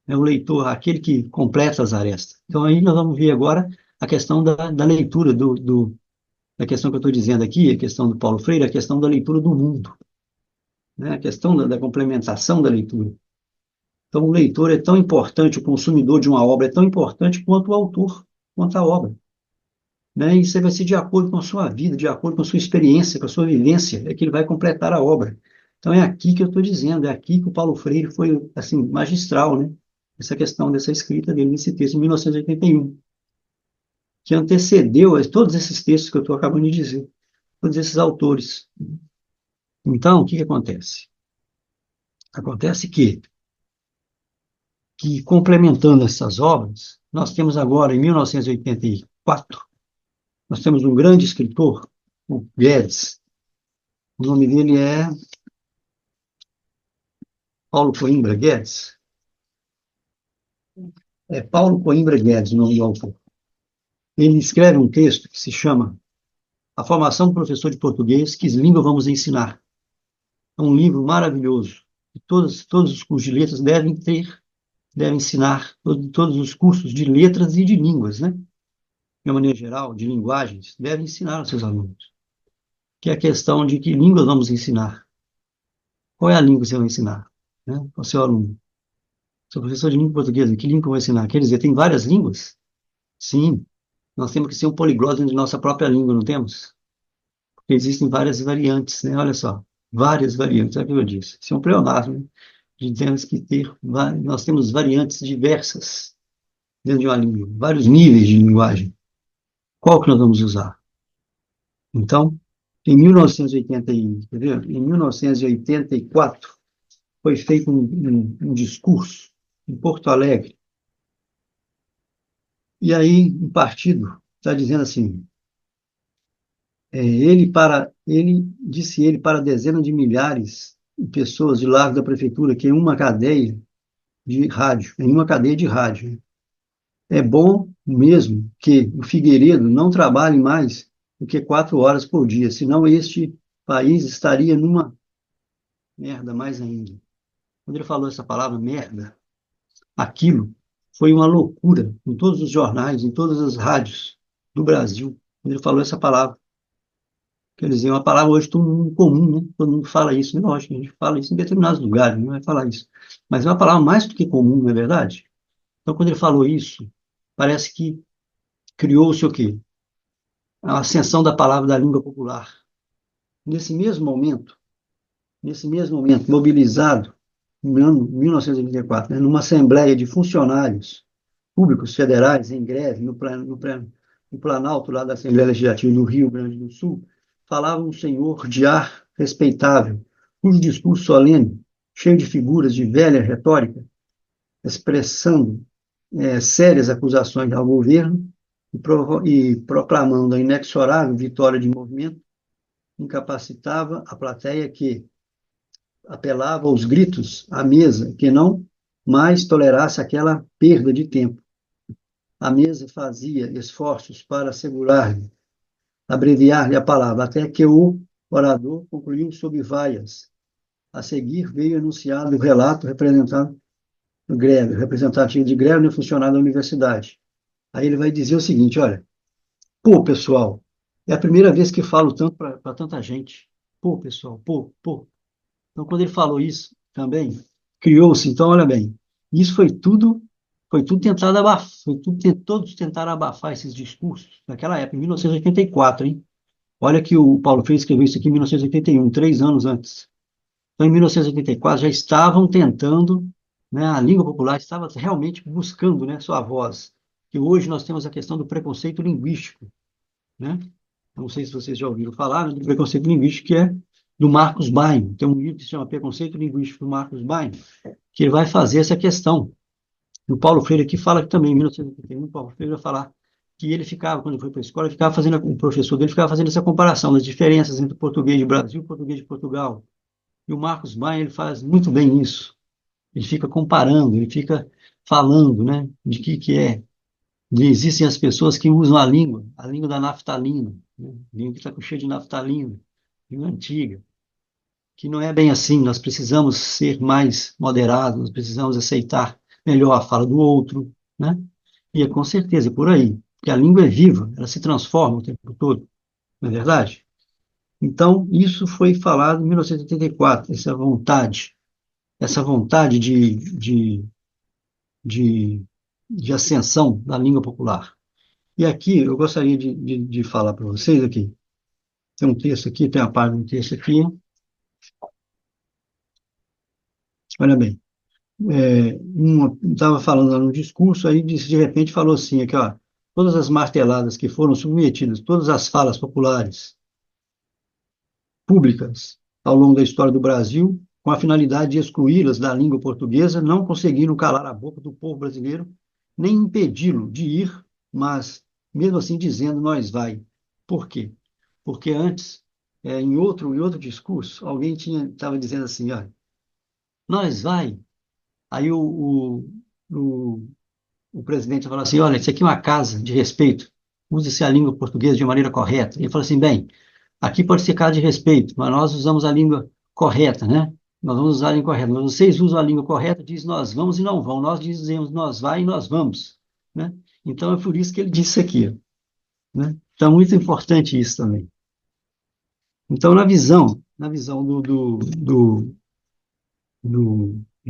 É o leitor, aquele que completa as arestas. Então, aí nós vamos ver agora a questão da leitura, da questão que eu estou dizendo aqui, a questão do Paulo Freire, a questão da leitura do mundo, né? A questão da complementação da leitura. Então, o leitor é tão importante, o consumidor de uma obra é tão importante quanto o autor, quanto a obra. Né? E isso vai ser de acordo com a sua vida, de acordo com a sua experiência, com a sua vivência, é que ele vai completar a obra. Então, é aqui que eu estou dizendo, é aqui que o Paulo Freire foi, assim, magistral, né? Essa questão dessa escrita dele, nesse texto, em 1981, que antecedeu todos esses textos que eu estou acabando de dizer, todos esses autores. Então, o que acontece? Acontece que complementando essas obras, nós temos agora, em 1984, nós temos um grande escritor, o Guedes. O nome dele é Paulo Coimbra Guedes. É Paulo Coimbra Guedes, o nome do autor. Ele escreve um texto que se chama A Formação do Professor de Português, que língua vamos ensinar. É um livro maravilhoso, que todos os cursos de letras devem ensinar, todos os cursos de letras e de línguas, né? De uma maneira geral, de linguagens, devem ensinar aos seus alunos. Que é a questão de que língua vamos ensinar. Qual é a língua que você vai ensinar, né, ao seu aluno? Sou professor de língua portuguesa, que língua eu vou ensinar? Quer dizer, tem várias línguas? Sim, nós temos que ser um poliglota de nossa própria língua, não temos? Porque existem várias variantes, né? Olha só, várias variantes, é o que eu disse. Isso é um pleonasmo, né? Temos que ter, nós temos variantes diversas dentro de uma língua, vários níveis de linguagem. Qual que nós vamos usar? Então, em 1980, em 1984, foi feito um discurso em Porto Alegre. E aí, o partido está dizendo assim, disse ele para dezenas de milhares de pessoas de largo da prefeitura que em uma cadeia de rádio, é bom mesmo que o Figueiredo não trabalhe mais do que 4 horas por dia, senão este país estaria numa merda mais ainda. Quando ele falou essa palavra merda, aquilo foi uma loucura em todos os jornais, em todas as rádios do Brasil, quando ele falou essa palavra. Quer dizer, é uma palavra hoje todo mundo comum, né? Todo mundo fala isso, né? Lógico, a gente fala isso em determinados lugares, não vai falar isso. Mas é uma palavra mais do que comum, não é verdade? Então, quando ele falou isso, parece que criou-se o quê? A ascensão da palavra da língua popular. Nesse mesmo momento, mobilizado, no ano 1984, né, numa assembleia de funcionários públicos federais em greve, no Planalto lá da Assembleia Legislativa do Rio Grande do Sul, falava um senhor de ar respeitável, cujo discurso solene, cheio de figuras de velha retórica, expressando sérias acusações ao governo e proclamando a inexorável vitória de movimento, incapacitava a plateia que apelava aos gritos à mesa que não mais tolerasse aquela perda de tempo. A mesa fazia esforços para assegurar-lhe, abreviar-lhe a palavra, até que o orador concluiu sob vaias. A seguir veio anunciado o relato representativo de greve no funcionário da universidade. Aí ele vai dizer o seguinte, olha, pô, pessoal, é a primeira vez que falo tanto para tanta gente. Pô, pessoal, pô. Então, quando ele falou isso também, criou-se, então, olha bem, isso foi tudo tentado abafar, todos tentaram abafar esses discursos naquela época, em 1984, hein? Olha que o Paulo Freire escreveu isso aqui em 1981, 3 anos antes. Então, em 1984, já estavam tentando, né, a língua popular estava realmente buscando, né, sua voz. Que hoje nós temos a questão do preconceito linguístico, né? Não sei se vocês já ouviram falar, né, do preconceito linguístico, que é do Marcos Baim. Tem um livro que se chama Preconceito Linguístico, do Marcos Baim, que ele vai fazer essa questão. E o Paulo Freire aqui fala que também, em 1981, o Paulo Freire vai falar que ele ficava, quando ele foi para a escola, o professor dele ficava fazendo essa comparação das diferenças entre o português de Brasil e o português de Portugal. E o Marcos Baim, ele faz muito bem isso. Ele fica comparando, ele fica falando, né, de que é. Existem as pessoas que usam a língua da naftalina, né, a língua que está cheia de naftalina, língua antiga, que não é bem assim, nós precisamos ser mais moderados, nós precisamos aceitar melhor a fala do outro, né? E é com certeza por aí, que a língua é viva, ela se transforma o tempo todo, não é verdade? Então, isso foi falado em 1984, essa vontade de, de ascensão da língua popular. E aqui, eu gostaria de falar para vocês aqui, tem um texto aqui, tem uma parte de um texto aqui, olha bem, estava falando lá no discurso, aí de repente falou assim, aqui, ó, todas as marteladas que foram submetidas, todas as falas populares, públicas, ao longo da história do Brasil, com a finalidade de excluí-las da língua portuguesa, não conseguiram calar a boca do povo brasileiro, nem impedi-lo de ir, mas, mesmo assim, dizendo, nós vai. Por quê? Porque antes, em outro discurso, alguém estava dizendo assim, ó, nós vai. Aí o presidente falou assim, olha, isso aqui é uma casa de respeito, use-se a língua portuguesa de maneira correta. Ele falou assim, bem, aqui pode ser casa de respeito, mas nós usamos a língua correta, né? Nós vamos usar a língua correta. Mas vocês usam a língua correta, diz nós vamos e não vão. Nós dizemos nós vai e nós vamos, né? Então é por isso que ele disse aqui, né? Então é muito importante isso também. Então na visão do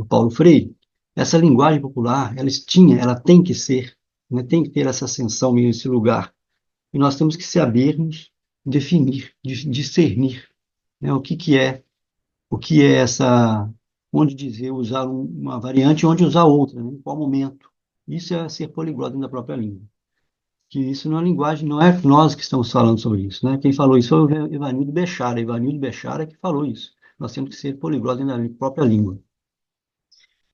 Paulo Freire, essa linguagem popular, ela tem que ser, né? Tem que ter essa ascensão nesse lugar. E nós temos que sabermos definir, discernir, né? O que é essa, onde dizer, usar uma variante e onde usar outra, né? Em qual momento. Isso é ser poliglota dentro da própria língua. Que isso não é linguagem, não é nós que estamos falando sobre isso, né? Quem falou isso foi o Evanildo Bechara que falou isso. Nós temos que ser poliglota dentro da própria língua.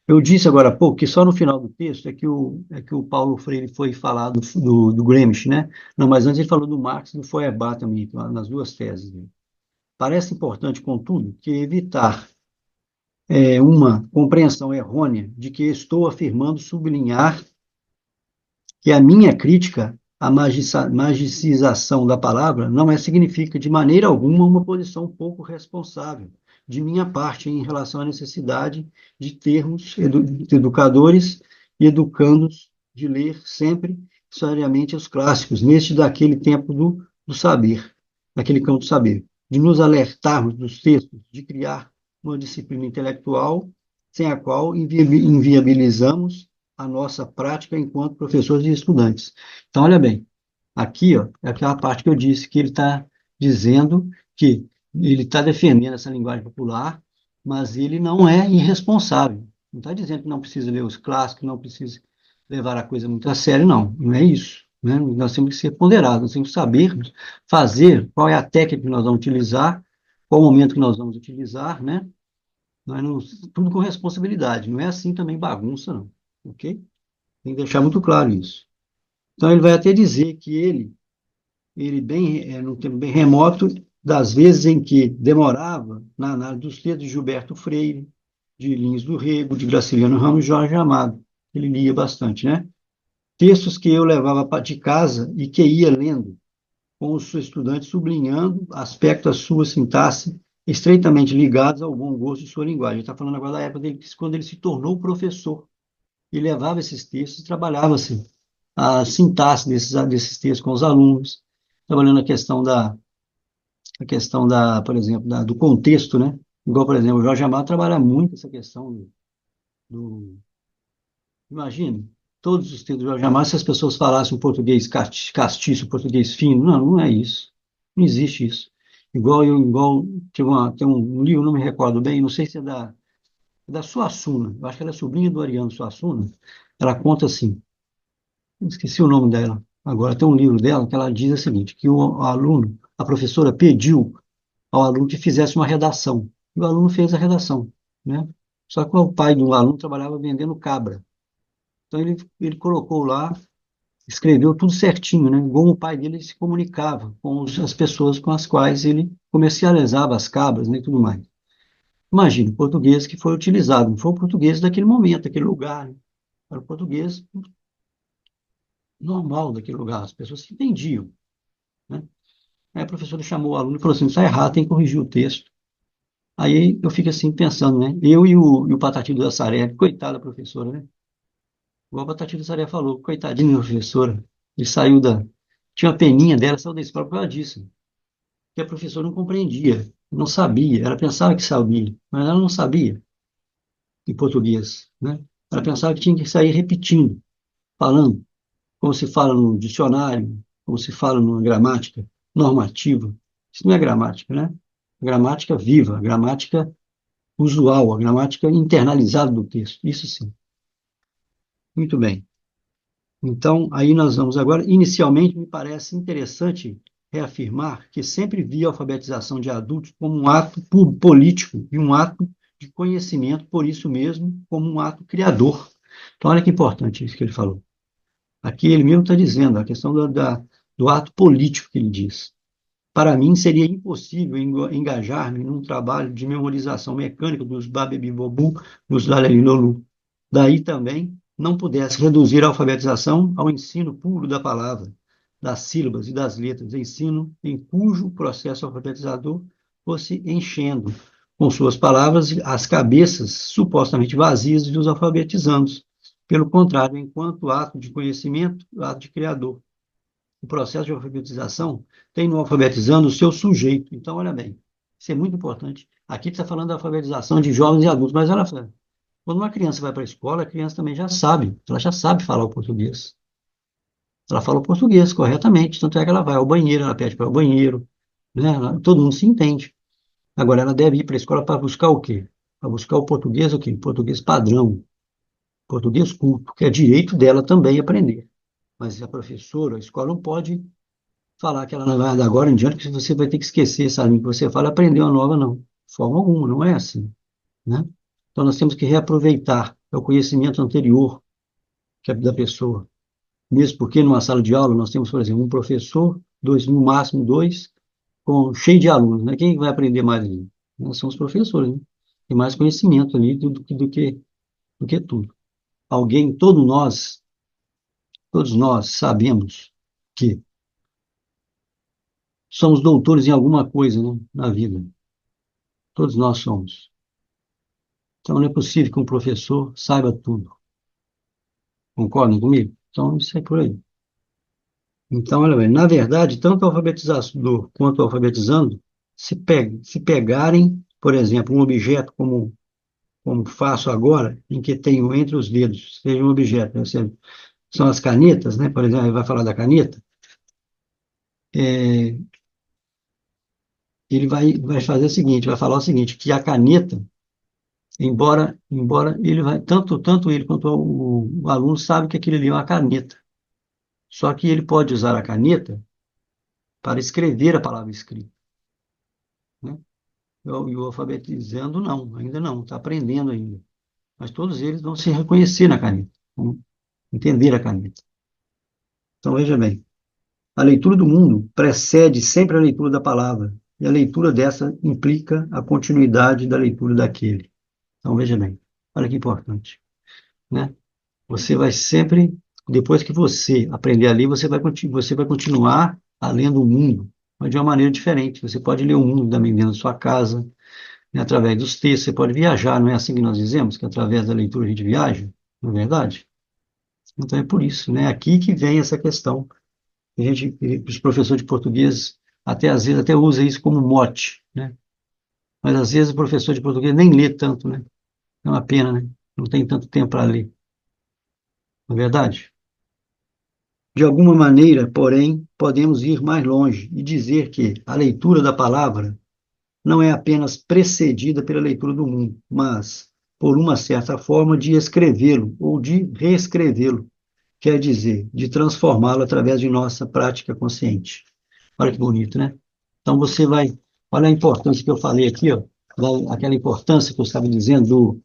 Eu disse agora há pouco que só no final do texto é que o Paulo Freire foi falar do Gramsci, né? Não, mas antes ele falou do Marx e do Feuerbach também, nas duas teses dele. Parece importante, contudo, que evitar uma compreensão errônea de que estou afirmando sublinhar que a minha crítica à magicização da palavra não significa de maneira alguma uma posição pouco responsável de minha parte em relação à necessidade de termos educadores e educandos de ler sempre seriamente os clássicos, neste daquele tempo do saber, daquele campo do saber, de nos alertarmos dos textos, de criar uma disciplina intelectual sem a qual inviabilizamos a nossa prática enquanto professores e estudantes. Então, olha bem, aqui ó, é aquela parte que eu disse, que ele está dizendo que ele está defendendo essa linguagem popular, mas ele não é irresponsável. Não está dizendo que não precisa ler os clássicos, não precisa levar a coisa muito a sério, não. Não é isso. Né? Nós temos que ser ponderados, nós temos que saber fazer qual é a técnica que nós vamos utilizar, qual o momento que nós vamos utilizar, né? Tudo com responsabilidade. Não é assim também bagunça, não. Ok? Tem que deixar muito claro isso. Então, ele vai até dizer que ele no tempo bem remoto, das vezes em que demorava na análise dos textos de Gilberto Freire, de Lins do Rego, de Graciliano Ramos e Jorge Amado. Ele lia bastante, né? Textos que eu levava de casa e que ia lendo com os seus estudantes, sublinhando aspectos da sua sintaxe estreitamente ligados ao bom gosto de sua linguagem. Ele está falando agora da época dele, quando ele se tornou professor e levava esses textos e trabalhava-se a sintaxe desses textos com os alunos, trabalhando a questão, por exemplo, do contexto, né? Igual, por exemplo, o Jorge Amado trabalha muito essa questão imagine, todos os textos do Jorge Amado, se as pessoas falassem um português castiço, português fino, não é isso. Não existe isso. Igual tem um livro, não me recordo bem, não sei se é da Suassuna, eu acho que ela é sobrinha do Ariano Suassuna, ela conta assim, esqueci o nome dela, agora tem um livro dela que ela diz o seguinte, que o aluno, a professora pediu ao aluno que fizesse uma redação, e o aluno fez a redação, né? Só que o pai do aluno trabalhava vendendo cabra, então ele colocou lá, escreveu tudo certinho, né? Como o pai dele se comunicava com as pessoas com as quais ele comercializava as cabras, né, e tudo mais. Imagine o português que foi utilizado, não foi o português daquele momento, daquele lugar, né? Era o português normal daquele lugar, as pessoas se entendiam, né? Aí a professora chamou o aluno e falou assim, está errado, tem que corrigir o texto. Aí eu fico assim pensando, né? Eu e o Patati do Assaré, coitada da professora, né? Igual a Patati do Assaré falou, coitadinha da professora, ele saiu da... Tinha uma peninha dela, saiu da escola por causa disso. Que a professora não compreendia, não sabia, ela pensava que sabia, mas ela não sabia em português, né? Ela pensava que tinha que sair repetindo, falando, como se fala no dicionário, como se fala numa gramática normativa. Isso não é gramática, né? Gramática viva, gramática usual, a gramática internalizada do texto. Isso sim. Muito bem. Então, aí nós vamos agora. Inicialmente, me parece interessante reafirmar que sempre vi a alfabetização de adultos como um ato político e um ato de conhecimento, por isso mesmo, como um ato criador. Então, olha que importante isso que ele falou. Aqui ele mesmo está dizendo, a questão do ato político que ele diz. Para mim, seria impossível engajar-me num trabalho de memorização mecânica dos Babebibobu, dos Lalelilolu. Daí também não pudesse reduzir a alfabetização ao ensino puro da palavra, das sílabas e das letras, ensino em cujo processo alfabetizador fosse enchendo com suas palavras as cabeças supostamente vazias dos alfabetizandos. Pelo contrário, enquanto ato de conhecimento, ato de criador. O processo de alfabetização tem no alfabetizando o seu sujeito. Então, olha bem, isso é muito importante. Aqui está falando da alfabetização de jovens e adultos, mas olha só, quando uma criança vai para a escola, a criança também já sabe, ela já sabe falar o português. Ela fala o português corretamente, tanto é que ela vai ao banheiro, ela pede para ir ao banheiro, né? Todo mundo se entende. Agora, ela deve ir para a escola para buscar o quê? Para buscar o português, o quê? Português padrão, português culto, que é direito dela também aprender. Mas a professora, a escola não pode falar que ela não vai dar agora em diante, que você vai ter que esquecer essa língua que você fala e aprender uma nova, não. De forma alguma, não é assim, né? Então, nós temos que reaproveitar o conhecimento anterior que é da pessoa. Mesmo porque numa sala de aula nós temos, por exemplo, um professor, dois, no máximo dois, cheio de alunos, né? Quem vai aprender mais ali? São os professores, né? Tem mais conhecimento ali do que tudo. Alguém, todos nós sabemos que somos doutores em alguma coisa, né, na vida. Todos nós somos. Então, não é possível que um professor saiba tudo. Concordam comigo? Então, isso é por aí. Então, olha bem, na verdade, tanto o alfabetizador quanto o alfabetizando, se pegarem, por exemplo, um objeto como faço agora, em que tenho entre os dedos, seja um objeto, né, são as canetas, né? Por exemplo, ele vai falar da caneta, é, ele vai fazer o seguinte, vai falar o seguinte, que a caneta, embora ele vai, tanto ele quanto o aluno sabe que aquilo ali é uma caneta. Só que ele pode usar a caneta para escrever a palavra escrita, né? E o alfabetizando não, ainda não, está aprendendo ainda. Mas todos eles vão se reconhecer na caneta, vão entender a caneta. Então veja bem, a leitura do mundo precede sempre a leitura da palavra, e a leitura dessa implica a continuidade da leitura daquele. Então veja bem, olha que importante, né? Você vai sempre, depois que você aprender a ler, você vai continuar a lendo o mundo, mas de uma maneira diferente. Você pode ler o mundo também dentro da sua casa, né, através dos textos, você pode viajar, não é assim que nós dizemos, que através da leitura a gente viaja, não é verdade? Então é por isso, né? Aqui que vem essa questão. Os professores de português, até às vezes, até usa isso como mote, né? Mas às vezes o professor de português nem lê tanto, né? É uma pena, né? Não tem tanto tempo para ler, não é verdade? De alguma maneira, porém, podemos ir mais longe e dizer que a leitura da palavra não é apenas precedida pela leitura do mundo, mas por uma certa forma de escrevê-lo ou de reescrevê-lo, quer dizer, de transformá-lo através de nossa prática consciente. Olha que bonito, né? Então você vai, olha a importância que eu falei aqui, ó, aquela importância que eu estava dizendo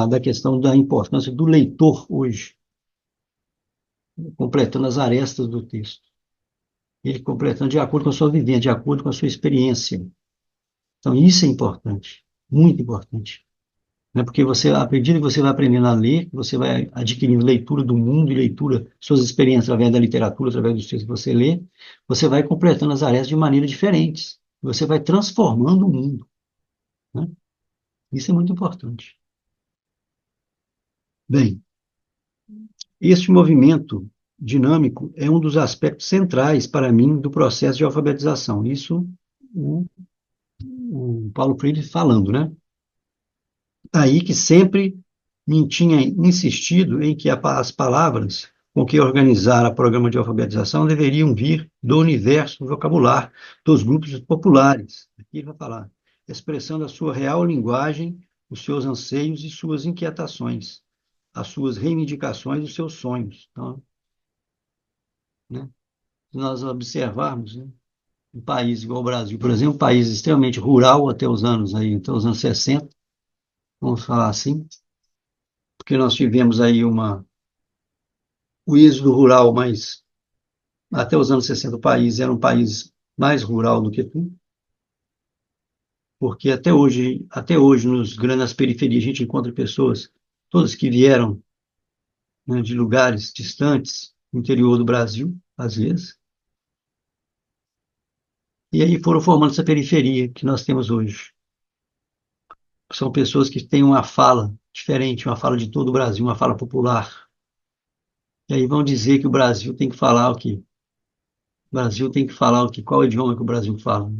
da questão da importância do leitor hoje, completando as arestas do texto. Ele completando de acordo com a sua vivência, de acordo com a sua experiência. Então, isso é importante. muito importante. Né? Porque você, à medida que você vai aprendendo a ler, você vai adquirindo leitura do mundo e leitura, suas experiências através da literatura, através dos textos que você lê, você vai completando as áreas de maneira diferentes. Você vai transformando o mundo. Né? Isso é muito importante. Bem, este movimento dinâmico é um dos aspectos centrais para mim do processo de alfabetização. Isso o Paulo Freire falando, né? Aí que sempre me tinha insistido em que as palavras com que organizar o programa de alfabetização deveriam vir do universo vocabular dos grupos populares. Aqui ele vai falar, expressando a sua real linguagem, os seus anseios e suas inquietações, as suas reivindicações e os seus sonhos. Então, né, se nós observarmos, né, um país igual o Brasil, por exemplo, um país extremamente rural até os anos 60, vamos falar assim, porque nós tivemos aí o êxodo rural, mas até os anos 60 o país era um país mais rural do que tudo, porque até hoje nas periferias, a gente encontra pessoas, todas que vieram, né, de lugares distantes, no interior do Brasil, às vezes, e aí foram formando essa periferia que nós temos hoje. São pessoas que têm uma fala diferente, uma fala de todo o Brasil, uma fala popular. E aí vão dizer que o Brasil tem que falar o quê? O Brasil tem que falar o quê? Qual é o idioma que o Brasil fala? Né?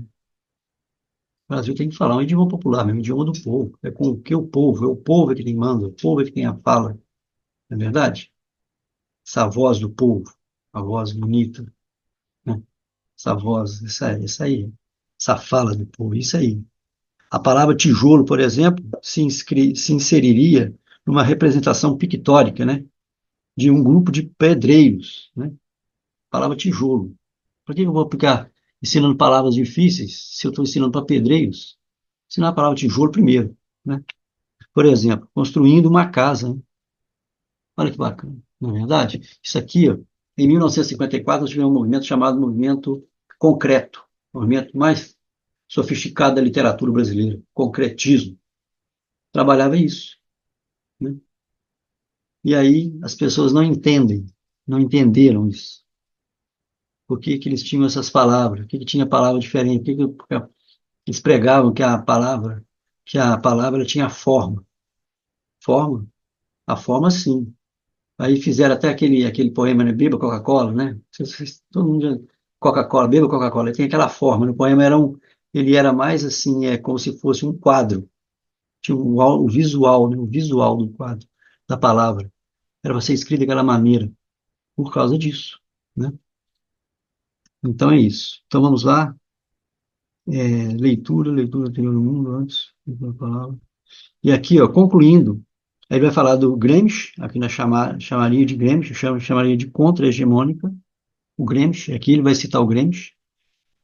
O Brasil tem que falar um idioma popular, mesmo, um idioma do povo. É com o que é o povo é que tem manda, o povo é que tem a fala. Não é verdade? Essa voz do povo, a voz bonita, né? Essa voz, essa aí, essa fala do povo, isso aí. A palavra tijolo, por exemplo, se inseriria numa representação pictórica, né? De um grupo de pedreiros, né? A palavra tijolo. Por que eu vou ficar ensinando palavras difíceis se eu estou ensinando para pedreiros? Ensinar a palavra tijolo primeiro, né? Por exemplo, construindo uma casa. Né? Olha que bacana, não é verdade? Isso aqui, ó, em 1954, nós tivemos um movimento chamado Movimento Concreto, o movimento mais sofisticado da literatura brasileira, concretismo. Trabalhava isso. Né? E aí as pessoas não entendem, não entenderam isso. Por que que eles tinham essas palavras? Por que que tinha palavra diferente? Por que eles pregavam que a palavra tinha forma? Forma? A forma, sim. Aí fizeram até aquele poema, né? Beba Coca-Cola, né? Todo mundo já... Coca-Cola, beba Coca-Cola. Tem aquela forma. No poema ele era mais assim, como se fosse um quadro. Tinha o visual, né? O visual do quadro, da palavra. Era para ser escrito daquela maneira, por causa disso, né? Então é isso. Então vamos lá. Leitura anterior no mundo, antes, da palavra. E aqui, ó, concluindo, aí ele vai falar do Gramsci, aqui na chamaria de Gramsci, chamaria de contra-hegemônica, o Gramsci, aqui ele vai citar o Gramsci,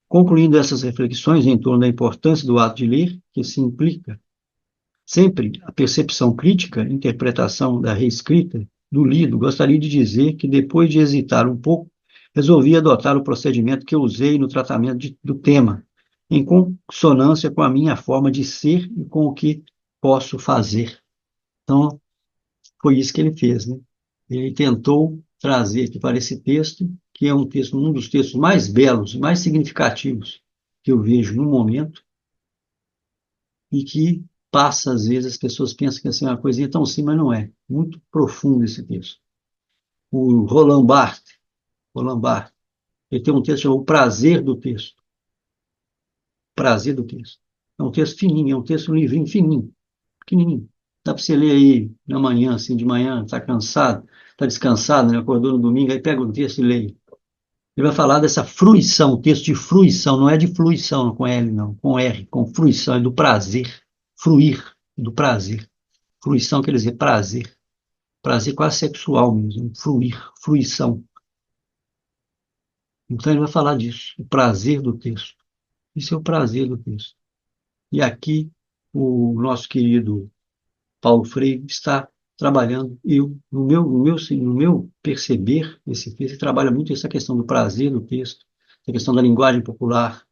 concluindo essas reflexões em torno da importância do ato de ler, que se implica sempre a percepção crítica, interpretação da reescrita, do lido, gostaria de dizer que depois de hesitar um pouco, resolvi adotar o procedimento que eu usei no tratamento do tema, em consonância com a minha forma de ser e com o que posso fazer. Então, foi isso que ele fez, né? Ele tentou trazer aqui para esse texto, que é um dos textos mais belos, mais significativos que eu vejo no momento, e que passa, às vezes, as pessoas pensam que assim, é uma coisinha tão simples, mas não é. Muito profundo esse texto. O Roland Barthes, ele tem um texto chamado O Prazer do Texto. Prazer do Texto. É um texto fininho, é um texto, um livrinho fininho, pequenininho. Dá para você ler aí na manhã, assim, de manhã, está cansado, está descansado, né? Acordou no domingo, aí pega o texto e lê. Ele vai falar dessa fruição, texto de fruição, não é de fluição, não, com L, não, com R, com fruição, é do prazer, fruir, do prazer. Fruição quer dizer prazer, prazer quase sexual mesmo, fruir, fruição. Então ele vai falar disso, o prazer do texto. Isso é o prazer do texto. E aqui o nosso querido Paulo Freire está trabalhando, no meu perceber, esse texto trabalha muito essa questão do prazer do texto, a questão da linguagem popular,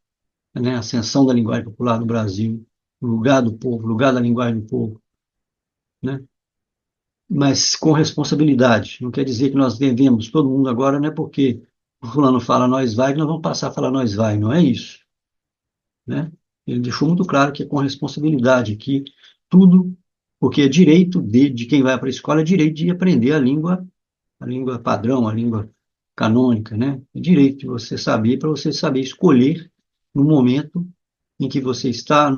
né, a ascensão da linguagem popular no Brasil, o lugar do povo, o lugar da linguagem do povo, né? Mas com responsabilidade. Não quer dizer que nós devemos, todo mundo agora, não é porque o fulano fala nós vai, que nós vamos passar a falar nós vai, não é isso, né? Ele deixou muito claro que é com responsabilidade, que tudo, porque é direito de quem vai para a escola, é direito de aprender a língua padrão, a língua canônica, né? É direito de você saber, para você saber escolher no momento em que você está,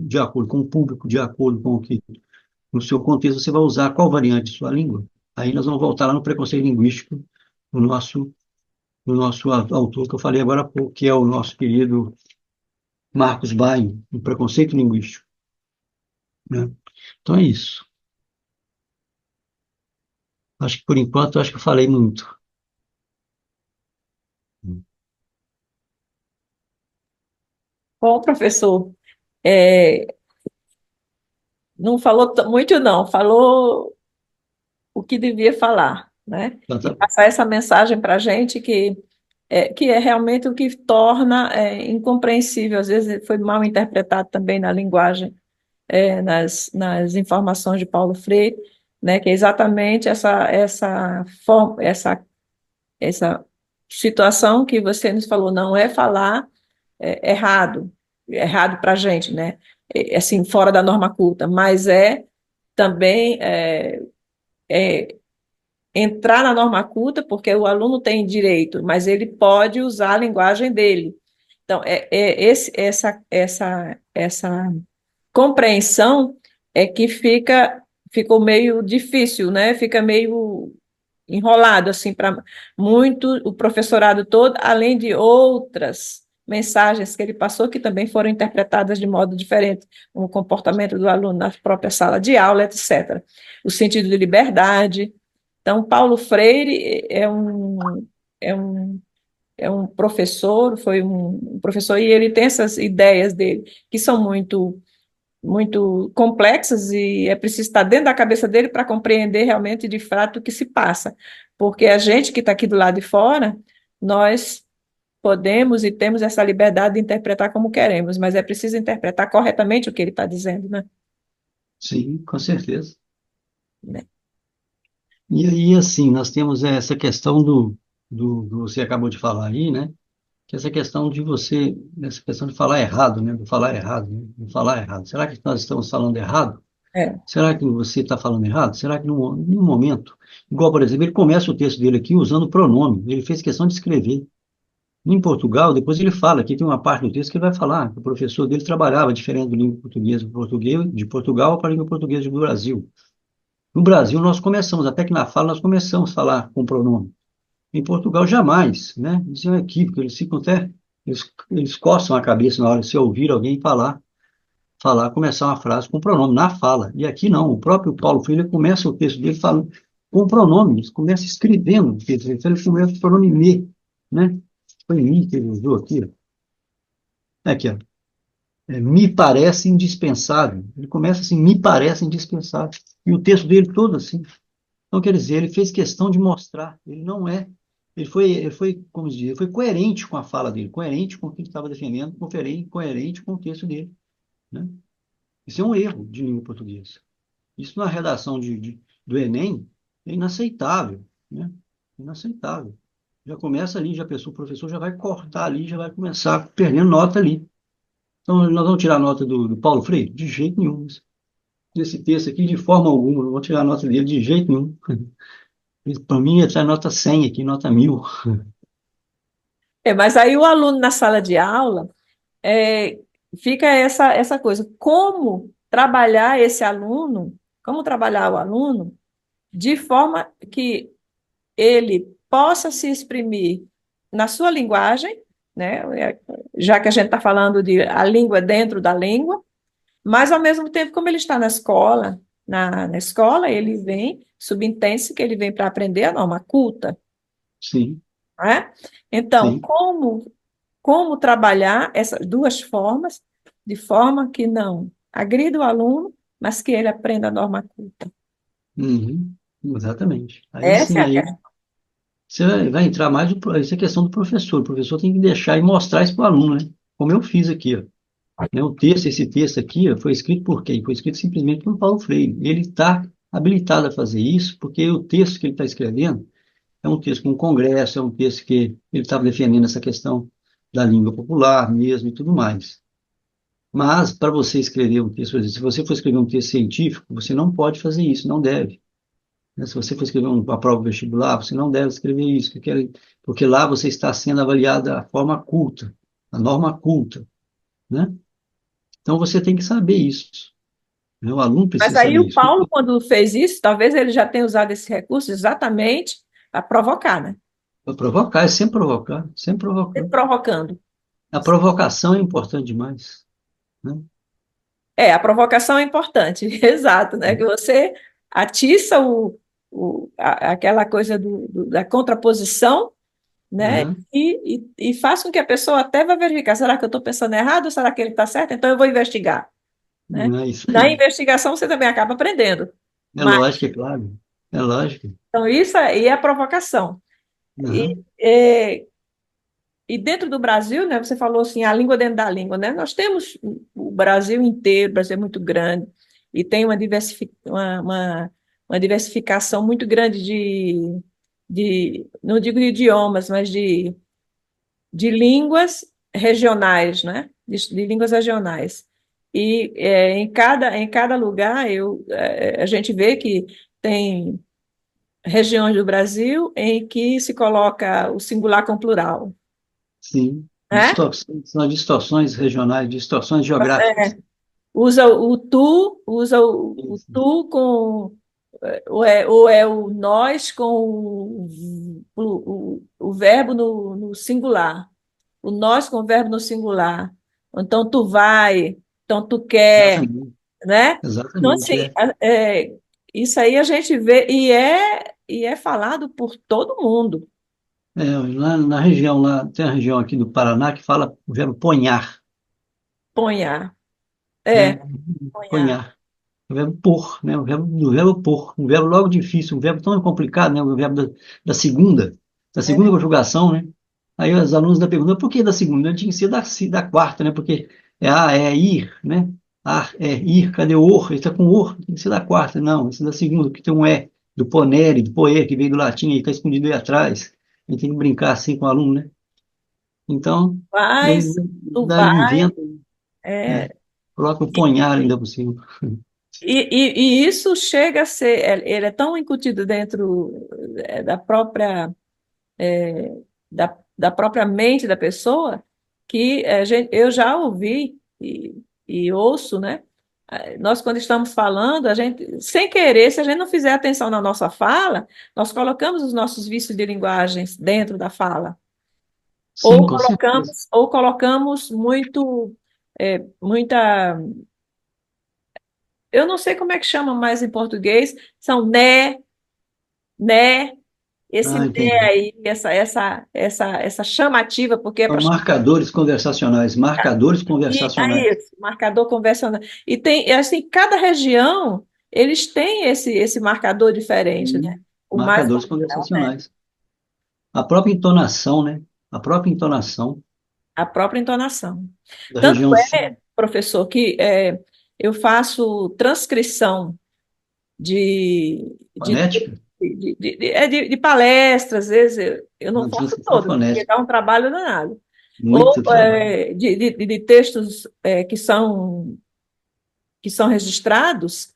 de acordo com o público, de acordo com o que, no seu contexto, você vai usar qual variante de sua língua. Aí nós vamos voltar lá no preconceito linguístico, no nosso autor que eu falei agora há pouco, que é o nosso querido Marcos Bain, no preconceito linguístico, né? Então é isso. Acho que por enquanto, acho que eu falei muito. Bom, professor, é, não falou muito, não, falou o que devia falar, né? Então, E tá bom. passar essa mensagem para a gente que é realmente o que torna incompreensível, às vezes foi mal interpretado também na linguagem, nas informações de Paulo Freire, né? Que é exatamente essa situação que você nos falou, não é falar errado para a gente, né? Assim, fora da norma culta, mas é também é, entrar na norma culta, porque o aluno tem direito, mas ele pode usar a linguagem dele. Então, essa compreensão é que ficou meio difícil, né? Fica meio enrolado assim para muito o professorado todo, além de outras mensagens que ele passou que também foram interpretadas de modo diferente, como o comportamento do aluno na própria sala de aula, etc. O sentido de liberdade. Então, Paulo Freire é um, é um professor, foi um professor, e ele tem essas ideias dele, que são muito complexas e é preciso estar dentro da cabeça dele para compreender realmente de fato o que se passa. Porque a gente que está aqui do lado de fora, nós podemos e temos essa liberdade de interpretar como queremos, mas é preciso interpretar corretamente o que ele está dizendo, né? Sim, com certeza. Né? E aí, assim, nós temos essa questão do você acabou de falar aí, né? Que essa questão de falar errado, né? Do falar errado, né? Do falar errado. Será que nós estamos falando errado? É, Será que você está falando errado? Será que num momento, igual, por exemplo, ele começa o texto dele aqui usando pronome, ele fez questão de escrever. Em Portugal, depois ele fala, aqui tem uma parte do texto que ele vai falar, que o professor dele trabalhava diferente do língua portuguesa de Portugal para a língua portuguesa do Brasil. No Brasil, nós começamos, até que na fala, nós começamos a falar com pronome. Em Portugal, jamais, né? Isso é um equívoco, eles ficam até, eles coçam a cabeça na hora de se ouvir alguém começar uma frase com pronome na fala. E aqui não, o próprio Paulo Freire começa o texto dele falando com pronome, ele começa escrevendo, então ele começa com o pronome me, né? Foi me que ele usou aqui, ó. Aqui, ó. Me parece indispensável. Ele começa assim, me parece indispensável. E o texto dele todo assim. Então, quer dizer, ele fez questão de mostrar, ele não é, como se diz, ele foi coerente com a fala dele, coerente com o que ele estava defendendo, coerente com o texto dele, né? Isso é um erro de língua portuguesa. Isso na redação do Enem é inaceitável, né? Inaceitável. Já começa ali, o professor já vai cortar ali, já vai começar perdendo nota ali. Então, nós vamos tirar nota do Paulo Freire? De jeito nenhum. Desse texto aqui, de forma alguma, não vou tirar nota dele de jeito nenhum. Para mim, está nota 100 aqui, nota 1000. mas aí o aluno na sala de aula é, fica essa coisa, como trabalhar o aluno de forma que ele possa se exprimir na sua linguagem, né? Já que a gente está falando de a língua dentro da língua, mas ao mesmo tempo, como ele está na escola, na escola, ele vem, subentende-se que ele vem para aprender a norma culta, Sim, né? Então, sim. como trabalhar essas duas formas, de forma que não agrida o aluno, mas que ele aprenda a norma culta. Uhum, exatamente. Aí Essa sim, é a aí questão. você vai entrar mais, isso é questão do professor. O professor tem que deixar e mostrar isso para o aluno, né? Como eu fiz aqui, ó. Né? Esse texto aqui, ó, foi escrito por quem? Foi escrito simplesmente por Paulo Freire. Ele está habilitado a fazer isso, porque o texto que ele está escrevendo é um texto com um congresso, é um texto que ele estava defendendo essa questão da língua popular mesmo e tudo mais. Mas, para você escrever um texto, por exemplo, se você for escrever um texto científico, você não pode fazer isso, não deve. Né? Se você for escrever uma prova vestibular, você não deve escrever isso, porque lá você está sendo avaliado da forma culta, a norma culta, né? Então você tem que saber isso, né? O aluno Mas precisa aí saber o isso. Paulo, quando fez isso, talvez ele já tenha usado esse recurso exatamente para provocar, né? Para provocar, é sempre provocar, sempre provocar. Sempre provocando. A provocação é importante demais, né? É, a provocação é importante, exato, né? Que você atiça aquela coisa da contraposição, né? Uhum. E faz com que a pessoa até vá verificar, será que eu estou pensando errado ou será que ele está certo? Então eu vou investigar, né? É isso Na aí. investigação você também acaba aprendendo. É Mas, lógico, é claro. É lógico. então isso aí é a provocação. E, Uhum. é, e dentro do Brasil, né, você falou assim, a língua dentro da língua, né? Nós temos o Brasil inteiro, o Brasil é muito grande, e tem uma diversificação muito grande não digo de idiomas, mas de línguas regionais, né? De línguas regionais. E em cada lugar a gente vê que tem regiões do Brasil em que se coloca o singular com o plural, Sim. né? São distorções regionais, distorções geográficas. Usa o Isso. tu com ou é o nós com o verbo no singular, o nós com o verbo no singular. Então tu vai, então tu quer, Exatamente. né? Então Exatamente, assim, é. isso aí a gente vê e é falado por todo mundo. É, lá na região, lá, tem a região aqui do Paraná que fala o verbo ponhar, Ponhar, né? ponhar. Ponhar. O verbo pôr, né? O verbo pôr. Um verbo logo difícil, um verbo tão complicado, né? O verbo da segunda, da segunda É. conjugação, né? Aí os alunos da pergunta, por que da segunda? Tinha que ser da quarta, né? Porque é ir, né? Ar é ir, cadê o or? Ele está com or, tem que ser da quarta. Não, esse é da segunda, porque tem um é, do ponere, do poer, que veio do latim, e está escondido aí atrás. A gente tem que brincar assim com o aluno, né? Então, eles, Mas tu eles vai. inventam, É, né? Colocam o ponhar ainda por cima. e isso chega a ser, ele é tão incutido dentro da própria, da própria mente da pessoa, que eu já ouvi e ouço, né? Nós, quando estamos falando, a gente, sem querer, se a gente não fizer atenção na nossa fala, nós colocamos os nossos vícios de linguagens dentro da fala. Sim, com certeza. Ou colocamos muita. Eu não sei como é que chama mais em português, são né, esse Ah, né entendi. aí, essa chamativa, porque é São para marcadores conversacionais, marcadores e conversacionais. aí, esse marcador convencional. E tem, assim, cada região, eles têm esse marcador diferente, né? Sim, O mais marcadores comum é o né, conversacionais. A própria entonação, né? A própria entonação a própria entonação. da Tanto região é, professor, que eu faço transcrição de, de, fonética, de palestras, às vezes eu não na faço transcrição todas, porque fonética. dá um trabalho danado. Ou Muito trabalho. de textos que são registrados,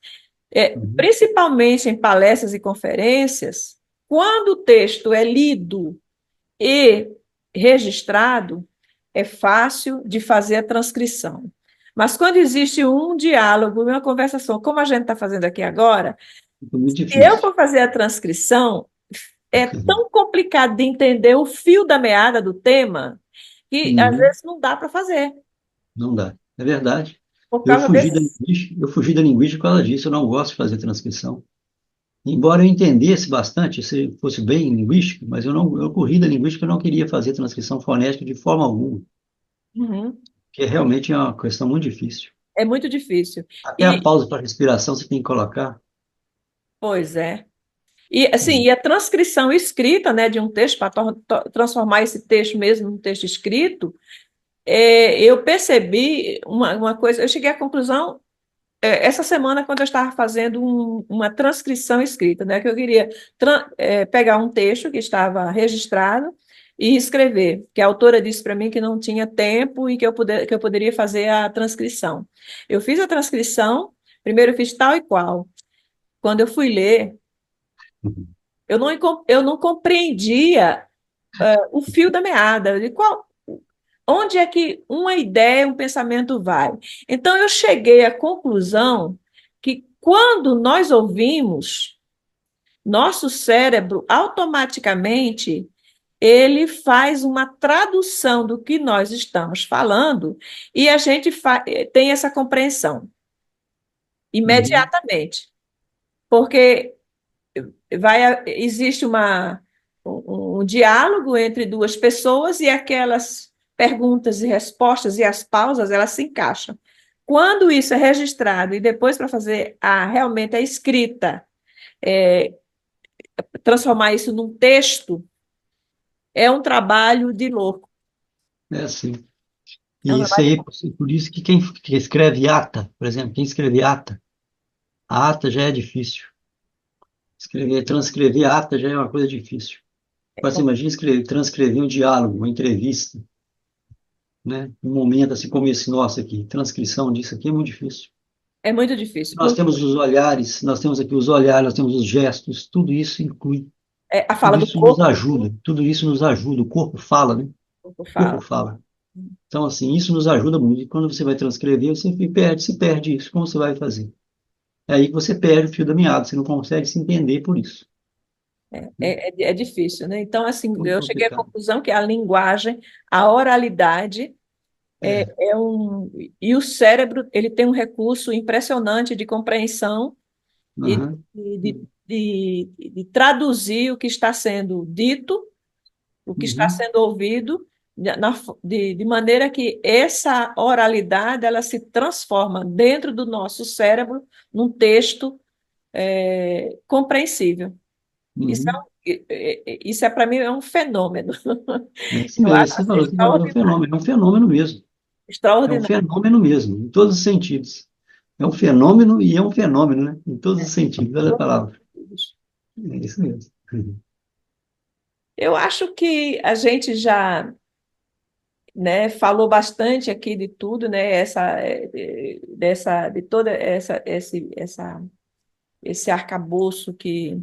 Uhum. principalmente em palestras e conferências, quando o texto é lido e registrado, é fácil de fazer a transcrição. Mas quando existe um diálogo, uma conversação, como a gente está fazendo aqui agora, Fica muito se eu difícil. for fazer a transcrição, é tão complicado de entender o fio da meada do tema que às Uhum. vezes não dá para fazer, Não dá. É verdade. por Eu causa fugi da desses. linguística, eu fugi da linguística por causa disso. Eu não gosto de fazer transcrição. Embora eu entendesse bastante, se fosse bem linguístico, mas eu corri da linguística, eu não queria fazer transcrição fonética de forma alguma, Uhum. que realmente é uma questão muito difícil. É muito difícil. Até a E, pausa para respiração você tem que colocar. pois é. E, assim, Uhum. e a transcrição escrita, né, de um texto, para transformar esse texto mesmo num texto escrito, Eu percebi uma coisa, eu cheguei à conclusão essa semana, quando eu estava fazendo uma transcrição escrita, né, que eu queria pegar um texto que estava registrado e escrever, que a autora disse para mim que não tinha tempo e que eu poderia fazer a transcrição. Eu fiz a transcrição, primeiro eu fiz tal e qual. Quando eu fui ler, eu não compreendia o fio da meada, de onde é que uma ideia, um pensamento vai. Então, eu cheguei à conclusão que quando nós ouvimos, nosso cérebro automaticamente ele faz uma tradução do que nós estamos falando e a gente tem essa compreensão Uhum. imediatamente, porque existe um diálogo entre duas pessoas e aquelas perguntas e respostas e as pausas, elas se encaixam. Quando isso é registrado e depois para fazer realmente a escrita, é, transformar isso num texto, é um trabalho de louco. É assim. É um E isso trabalho aí, por isso que quem que escreve ata, por exemplo, quem escreve ata, a ata já é difícil. Transcrever ata já é uma coisa difícil. Agora, você imagina transcrever um diálogo, uma entrevista, né? Um momento assim como esse nosso aqui. Transcrição disso aqui é muito difícil. é muito difícil, Nós porque temos os olhares, nós temos aqui os olhares, nós temos os gestos, tudo isso inclui, a fala tudo do isso nos corpo, ajuda, tudo isso nos ajuda. O corpo fala, né? o corpo O corpo fala. fala. Então, assim, isso nos ajuda muito. E quando você vai transcrever, você se perde isso. Como você vai fazer? É aí que você perde o fio da meada, você não consegue se entender por isso. É difícil, né? Então, assim, Muito eu cheguei à complicado. conclusão que a linguagem, a oralidade, É. é e o cérebro, ele tem um recurso impressionante de compreensão e Aham. de traduzir o que está sendo dito, o que está Uhum. sendo ouvido, de maneira que essa oralidade, ela se transforma dentro do nosso cérebro num texto compreensível. Isso é, Uhum. isso para mim é um fenômeno. É isso Eu mesmo. acho Você assim, falou que extraordinário, é um fenômeno mesmo. É um extraordinário. fenômeno mesmo, em todos os sentidos. É um fenômeno e é um fenômeno, né? Em todos os sentidos. Olha a palavra. É isso mesmo. Eu acho que a gente já, né, falou bastante aqui de tudo, né, de toda esse arcabouço que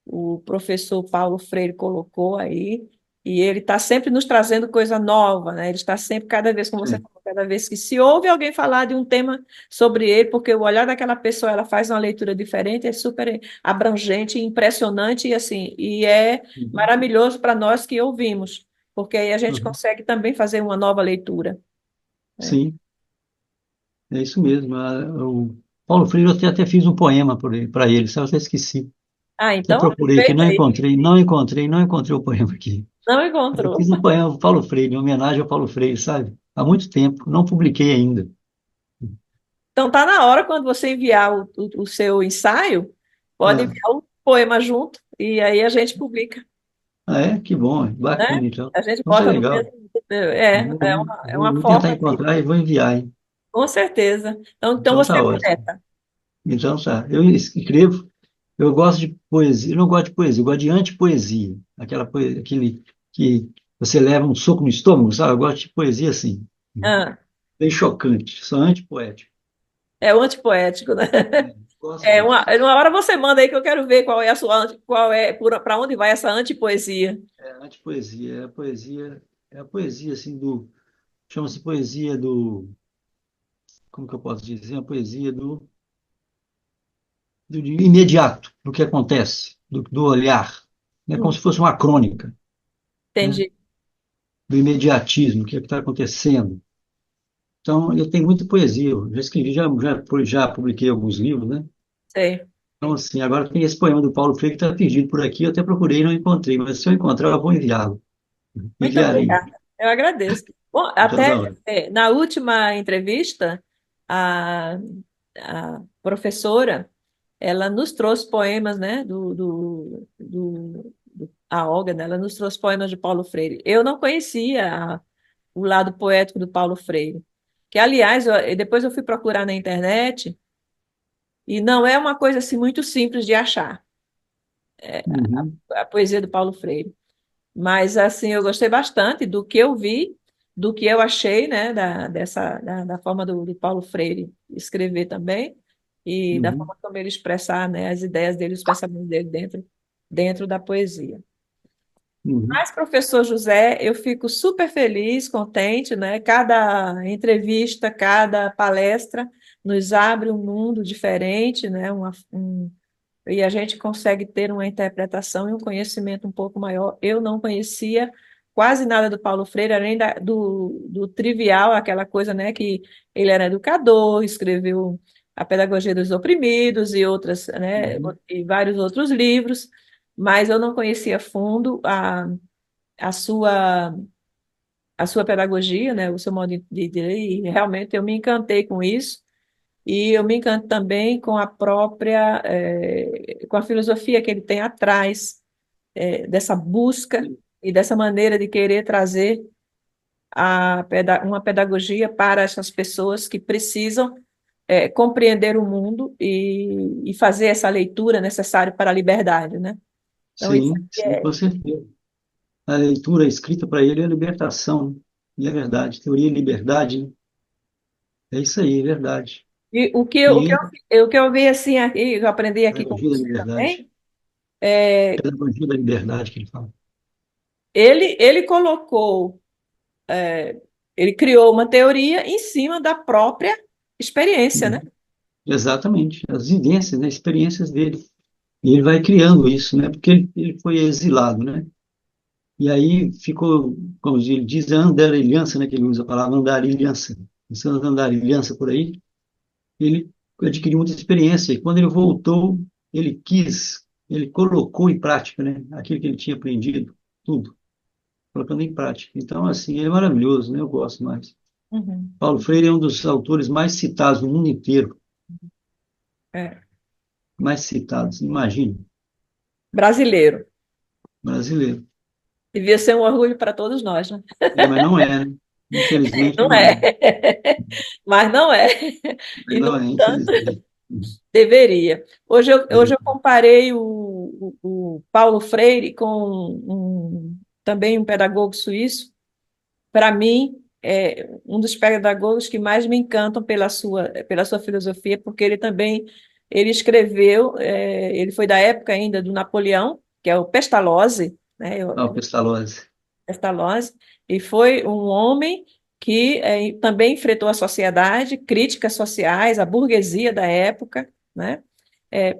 o professor Paulo Freire colocou aí, e ele está sempre nos trazendo coisa nova, né? Ele está sempre, cada vez, como você É. falou, cada vez que se ouve alguém falar de um tema sobre ele, porque o olhar daquela pessoa, ela faz uma leitura diferente, é super abrangente, impressionante, e assim, e é Uhum. maravilhoso para nós que ouvimos, porque aí a gente Uhum. consegue também fazer uma nova leitura, né? Sim, é isso mesmo. O Paulo Freire, eu até fiz um poema para ele, só eu até esqueci. Ah, Até então, procurei aqui, aproveita aí, não encontrei o poema aqui. não Eu encontrou. fiz um poema para Paulo Freire, em homenagem ao Paulo Freire, sabe? Há muito tempo, não publiquei ainda. Então, tá na hora, quando você enviar o seu ensaio, pode Ah, enviar o poema junto, e aí a gente publica, Que bom, né? bacana então. A gente Então tá bota no legal. mesmo. É uma Vou tentar forma de. encontrar e vou enviar, hein? Com certeza. Então Então você tá é ótimo. poeta. Então tá. Eu escrevo, eu gosto de poesia, eu não gosto de poesia, eu gosto de antipoesia. Aquela poesia, aquele que você leva um soco no estômago, sabe? Eu gosto de poesia assim, Ah, bem chocante, sou antipoético. é o antipoético, né? Gosto disso. Uma hora você manda aí que eu quero ver qual é a sua, para onde vai essa antipoesia. Antipoesia, é a poesia assim chama-se poesia do, como que eu posso dizer? A poesia do imediato, do que acontece, do olhar. É como Hum, se fosse uma crônica, né? entendi. Do imediatismo, o que está acontecendo. Então, eu tenho muita poesia, eu já escrevi, já publiquei alguns livros, né? Sei. Então, assim, agora tem esse poema do Paulo Freire que está perdido por aqui, eu até procurei e não encontrei, mas se eu encontrar, eu vou enviá-lo. Muito Enviarei. obrigada. Eu agradeço. Bom, Então, até tá ótimo. na última entrevista, a, a professora, ela nos trouxe poemas, né, a Olga, né, ela nos trouxe poemas de Paulo Freire. Eu não conhecia o lado poético do Paulo Freire. Que, aliás, depois eu fui procurar na internet e não é uma coisa assim muito simples de achar, Uhum, a poesia do Paulo Freire. Mas, assim, eu gostei bastante do que eu vi, do que eu achei, né, da forma do Paulo Freire escrever também, e da uhum, forma como ele expressar, né, as ideias dele, os pensamentos dele dentro da poesia. uhum. Mas, professor José, eu fico super feliz, contente, né? Cada entrevista, cada palestra nos abre um mundo diferente, né? E a gente consegue ter uma interpretação e um conhecimento um pouco maior. Eu não conhecia quase nada do Paulo Freire, além do trivial, aquela coisa, né, que ele era educador, escreveu A Pedagogia dos Oprimidos e outras, né, Uhum. e vários outros livros, mas eu não conhecia a fundo a sua a sua pedagogia, né, o seu modo de ler, e realmente eu me encantei com isso. E eu me encanto também com a própria, com a filosofia que ele tem atrás, dessa busca e dessa maneira de querer trazer uma pedagogia para essas pessoas que precisam, compreender o mundo e fazer essa leitura necessária para a liberdade, né? Então, isso Sim, aqui sim, com certeza. A leitura escrita para ele é libertação, né? E é verdade. Teoria e liberdade, né? É isso aí, é verdade. e E o que eu vi assim aqui, eu aprendi aqui com pedagogia da você liberdade. também, é, Pedagogia da liberdade que ele fala. ele colocou, ele criou uma teoria em cima da própria experiência, né? Uhum. Exatamente. As vivências, né, experiências dele. E ele vai criando isso, né? Porque ele foi exilado, né? E aí ficou, como ele diz, a andarilhança, né? Que ele usa a palavra andarilhança. Essa andarilhança por aí, ele adquiriu muita experiência. E quando ele voltou, ele colocou em prática, né? Aquilo que ele tinha aprendido, tudo, colocando em prática. Então, assim, ele é maravilhoso, né? Eu gosto mais. Uhum. Paulo Freire é um dos autores mais citados no mundo inteiro, É. mais citados, imagine, Brasileiro. brasileiro. Devia ser um orgulho para todos nós, né? É, mas não é, né? Infelizmente Não não é, é. mas não é. Mas E, no não é, entanto, infelizmente. deveria. Hoje eu É. comparei o Paulo Freire com também um pedagogo suíço. Para mim, é um dos pedagogos que mais me encantam pela sua filosofia, porque ele também ele escreveu, ele foi da época ainda do Napoleão, que é o Pestalozzi, né? Ah, o Pestalozzi. Pestalozzi, e foi um homem que também enfrentou a sociedade, críticas sociais, a burguesia da época, né?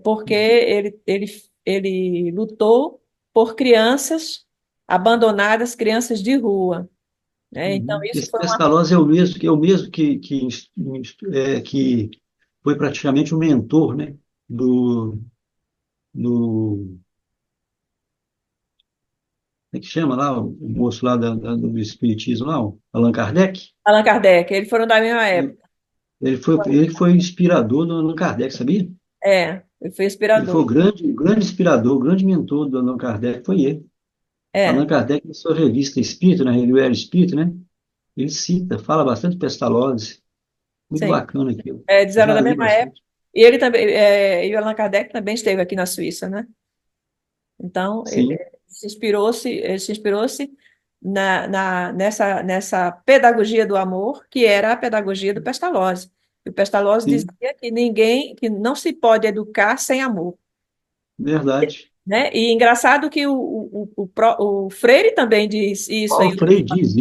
Porque ele lutou por crianças abandonadas, crianças de rua, né? Então, Uhum. isso Esse foi uma. Pestalozzi é o mesmo que foi praticamente o mentor, né, do como é que chama lá, o moço lá do Espiritismo, lá, o Allan Kardec. Allan Kardec, eles foram da mesma época. Ele foi o inspirador do Allan Kardec, sabia? Ele foi Ele foi inspirador. o grande inspirador, o grande mentor do Allan Kardec, foi ele. É, Allan Kardec, na sua revista Espírita, na Revista Espírita, né, ele cita, fala bastante de Pestalozzi, muito sim. bacana aquilo. Eles Eu eram já da li mesma época. bastante. E ele também, e o Allan Kardec também esteve aqui na Suíça, né? Então, Sim. ele se inspirou-se nessa pedagogia do amor, que era a pedagogia do Pestalozzi. E o Pestalozzi Sim, dizia que não se pode educar sem amor, verdade. né? E engraçado que o Freire também diz isso aí. Paulo Freire diz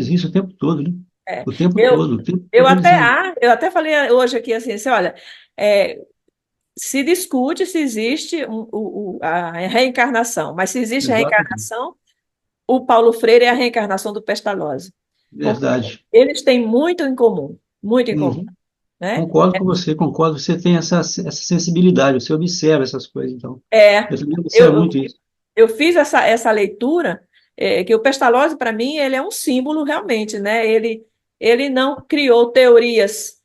isso o tempo todo, né? É, O tempo todo ele dizendo. eu até falei hoje aqui assim, olha, é, se discute se existe a reencarnação, mas se existe Exatamente. reencarnação, o Paulo Freire é a reencarnação do Pestalozzi, porque Verdade. eles têm muito em comum, Uhum. né? Concordo com você, concordo. Você tem essa sensibilidade, você observa essas coisas, então. É, Eu também eu, observo eu, muito isso. eu fiz essa leitura, que o Pestalozzi, para mim, ele é um símbolo realmente, né? Ele não criou teorias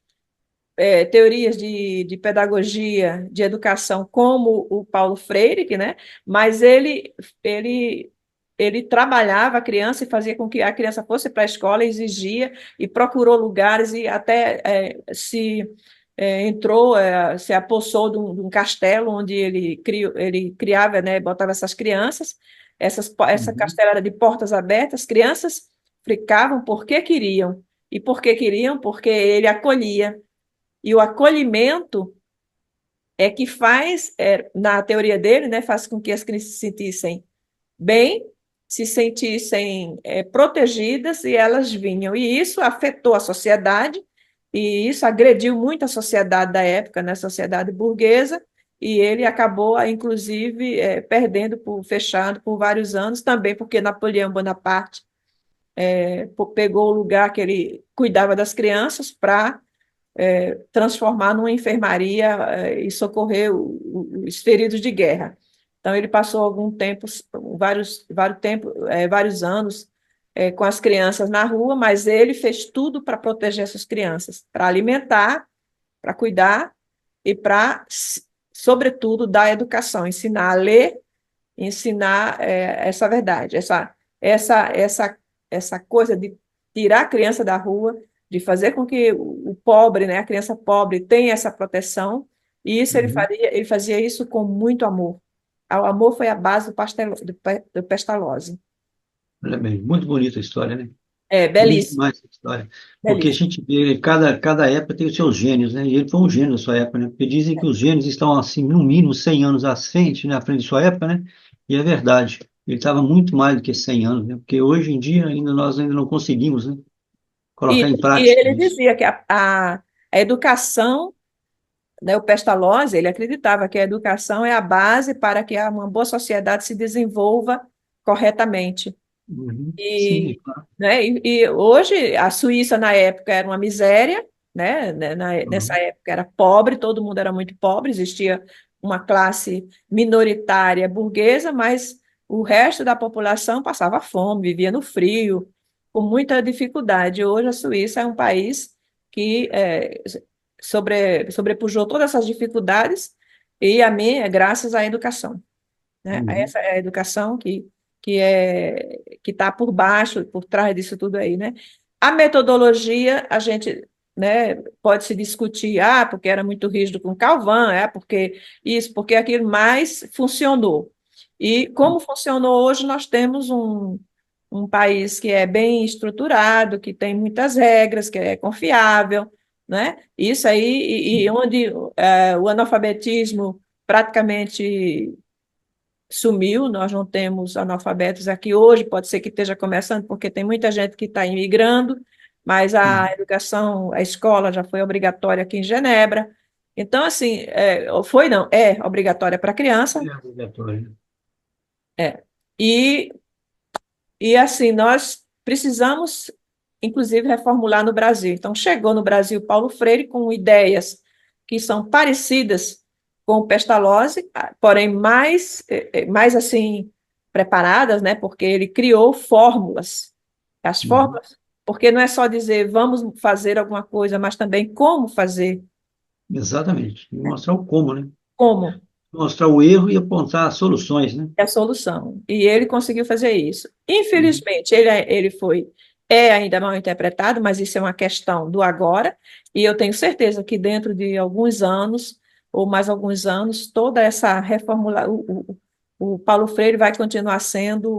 de pedagogia, de educação, como o Paulo Freire, que, né? Mas ele, ele trabalhava a criança e fazia com que a criança fosse para a escola, exigia e procurou lugares e até entrou, se apossou de um castelo onde ele criava, né, botava essas crianças, essa Uhum. castelo era de portas abertas, crianças ficavam porque queriam, e porque queriam, porque ele acolhia, e o acolhimento é que faz, na teoria dele, né, faz com que as crianças se sentissem bem, se sentissem protegidas e elas vinham. E isso afetou a sociedade, e isso agrediu muito a sociedade da época, né, a sociedade burguesa, e ele acabou, inclusive, perdendo, fechado por vários anos, também porque Napoleão Bonaparte pegou o lugar que ele cuidava das crianças para transformar numa enfermaria e socorrer os feridos de guerra. Então, ele passou algum tempo, vários anos, com as crianças na rua, mas ele fez tudo para proteger essas crianças, para alimentar, para cuidar e para, sobretudo, dar educação, ensinar a ler, ensinar essa verdade, essa, essa coisa de tirar a criança da rua, de fazer com que o pobre, né, a criança pobre, tenha essa proteção, e isso Uhum. ele fazia isso com muito amor. O amor foi a base do Pestalozzi. Olha bem, muito bonita a história, né? É, Bonita belíssimo, demais essa história. Porque a belíssimo. gente vê, cada época tem os seus gênios, né? E ele foi um gênio da sua época, né? Porque dizem que os gênios estão, assim, no mínimo 100 anos à frente, né? À frente de sua época, né? E é verdade. Ele estava muito mais do que 100 anos, né? Porque hoje em dia nós ainda não conseguimos, né? Colocar em E prática ele isso. dizia que a educação, né, o Pestalozzi, ele acreditava que a educação é a base para que uma boa sociedade se desenvolva corretamente. Uhum. Sim, é E, claro. né, e hoje a Suíça na época era uma miséria, né, nessa Uhum. época era pobre, todo mundo era muito pobre, existia uma classe minoritária burguesa, mas o resto da população passava fome, vivia no frio, com muita dificuldade. Hoje a Suíça é um país que sobrepujou todas essas dificuldades e a mim é graças à educação, né? Uhum. Essa é a educação que está por baixo, por trás disso tudo aí, né? A metodologia, a gente, né, pode se discutir, porque era muito rígido com Calvin, porque isso, porque aquilo mais funcionou. E como funcionou hoje, nós temos um país que é bem estruturado, que tem muitas regras, que é confiável, né? Isso aí, e onde o analfabetismo praticamente sumiu, nós não temos analfabetos aqui hoje, pode ser que esteja começando, porque tem muita gente que está imigrando, mas a Uhum. educação, a escola já foi obrigatória aqui em Genebra. Então, assim, foi não, é obrigatória para criança, É obrigatório, né? é. E, e assim, nós precisamos, inclusive, reformular no Brasil. Então, chegou no Brasil Paulo Freire com ideias que são parecidas com o Pestalozzi, porém mais assim preparadas, né? Porque ele criou fórmulas. As Uhum. fórmulas, porque não é só dizer vamos fazer alguma coisa, mas também como fazer, Exatamente. E né? mostrar o como, né? Como Mostrar o erro e apontar soluções, né? é a solução. E ele conseguiu fazer isso. Uhum. Infelizmente, ele é ainda mal interpretado, mas isso é uma questão do agora, e eu tenho certeza que dentro de alguns anos, ou mais alguns anos, toda essa reformula, o Paulo Freire vai continuar sendo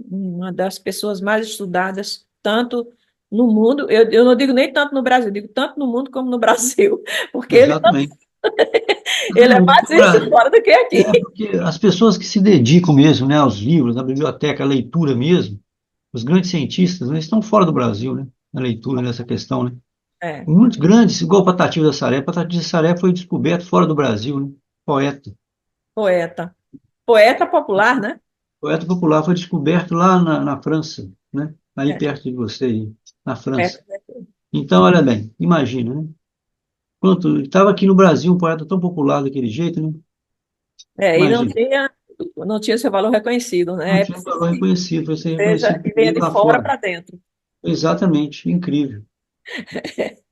uma das pessoas mais estudadas, tanto no mundo, eu não digo nem tanto no Brasil, eu digo tanto no mundo como no Brasil, porque Exatamente. ele é Não, mais visto fora do que aqui. porque as pessoas que se dedicam mesmo, né, aos livros, à biblioteca, à leitura mesmo, os grandes cientistas, né, estão fora do Brasil, né, na leitura nessa questão, né. É, Muitos grandes, igual Patativa da Saré. Patativa da Saré foi descoberto fora do Brasil, né, poeta. poeta. Poeta popular, né? Poeta popular foi descoberto lá na França, né, aí É, perto de você, aí, na é, França. Então, olha bem, imagina, né, quanto estava aqui no Brasil um poeta tão popular daquele jeito, né, e imagina. não tinha seu valor reconhecido, Não né? É tinha um preciso valor que reconhecido, foi ser seja, reconhecido que venha primeiro de lá fora fora. para dentro. Exatamente, incrível.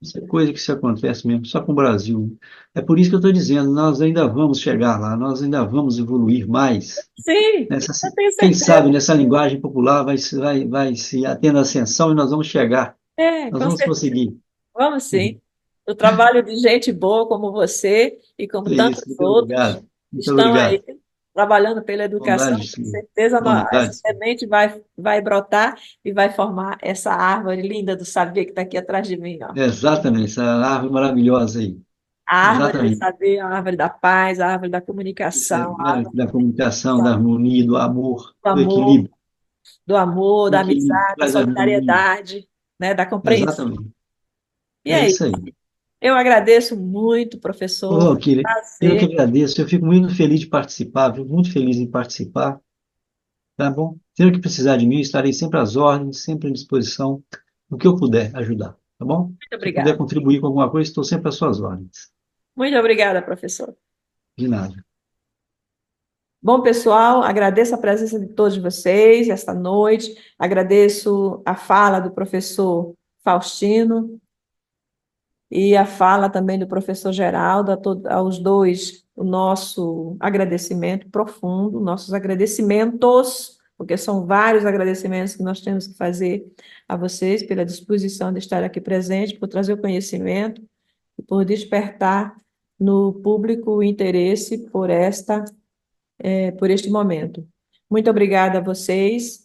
Isso é coisa que se acontece mesmo, só com o Brasil. É por isso que eu estou dizendo, nós ainda vamos chegar lá, nós ainda vamos evoluir mais. Sim, eu tenho Quem certeza. sabe nessa linguagem popular vai se tendo ascensão e nós vamos chegar, É, nós com vamos certeza. conseguir. Vamos sim. O trabalho de gente boa como você e como tantos Isso, muito outros obrigado. Muito estão aí obrigado. trabalhando pela educação. Bondade, Com sim. certeza essa Bondade, sim. semente vai brotar e vai formar essa árvore linda do saber que está aqui atrás de mim, ó. Exatamente, essa árvore maravilhosa aí. A árvore do Exatamente. saber, a árvore da paz, a árvore da comunicação, a árvore Da comunicação, da harmonia, do amor, do do amor, equilíbrio. da O equilíbrio amizade, da traz harmonia. solidariedade, né, da compreensão. Exatamente. E É é isso isso. aí. Eu agradeço muito, professor. Ô, Foi um Kira, eu que prazer. agradeço. Eu fico muito feliz de participar, fico muito feliz em participar, tá bom? Sempre que precisar de mim, eu estarei sempre às ordens, sempre à disposição, no que eu puder ajudar, tá bom? Muito Se eu puder obrigada. contribuir com alguma coisa, estou sempre às suas ordens. Muito obrigada, professor. De nada. Bom, pessoal, agradeço a presença de todos vocês esta noite. Agradeço a fala do professor Faustino e a fala também do professor Geraldo, aos dois, o nosso agradecimento profundo, nossos agradecimentos, porque são vários agradecimentos que nós temos que fazer a vocês pela disposição de estar aqui presente, por trazer o conhecimento e por despertar no público o interesse por este momento. Muito obrigada a vocês.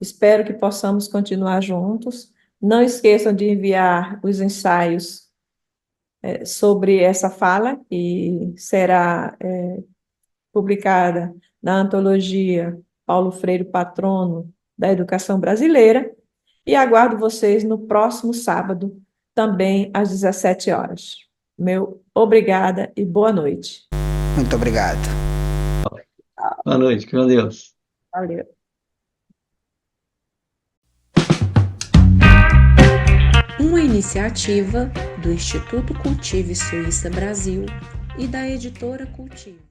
Espero que possamos continuar juntos. Não esqueçam de enviar os ensaios sobre essa fala, que será publicada na antologia Paulo Freire, Patrono da Educação Brasileira, e aguardo vocês no próximo sábado, também às 17 horas. Meu obrigada e boa noite. Muito obrigado. Boa noite, com Deus. Valeu. Uma iniciativa do Instituto Cultive Suíça Brasil e da editora Cultive.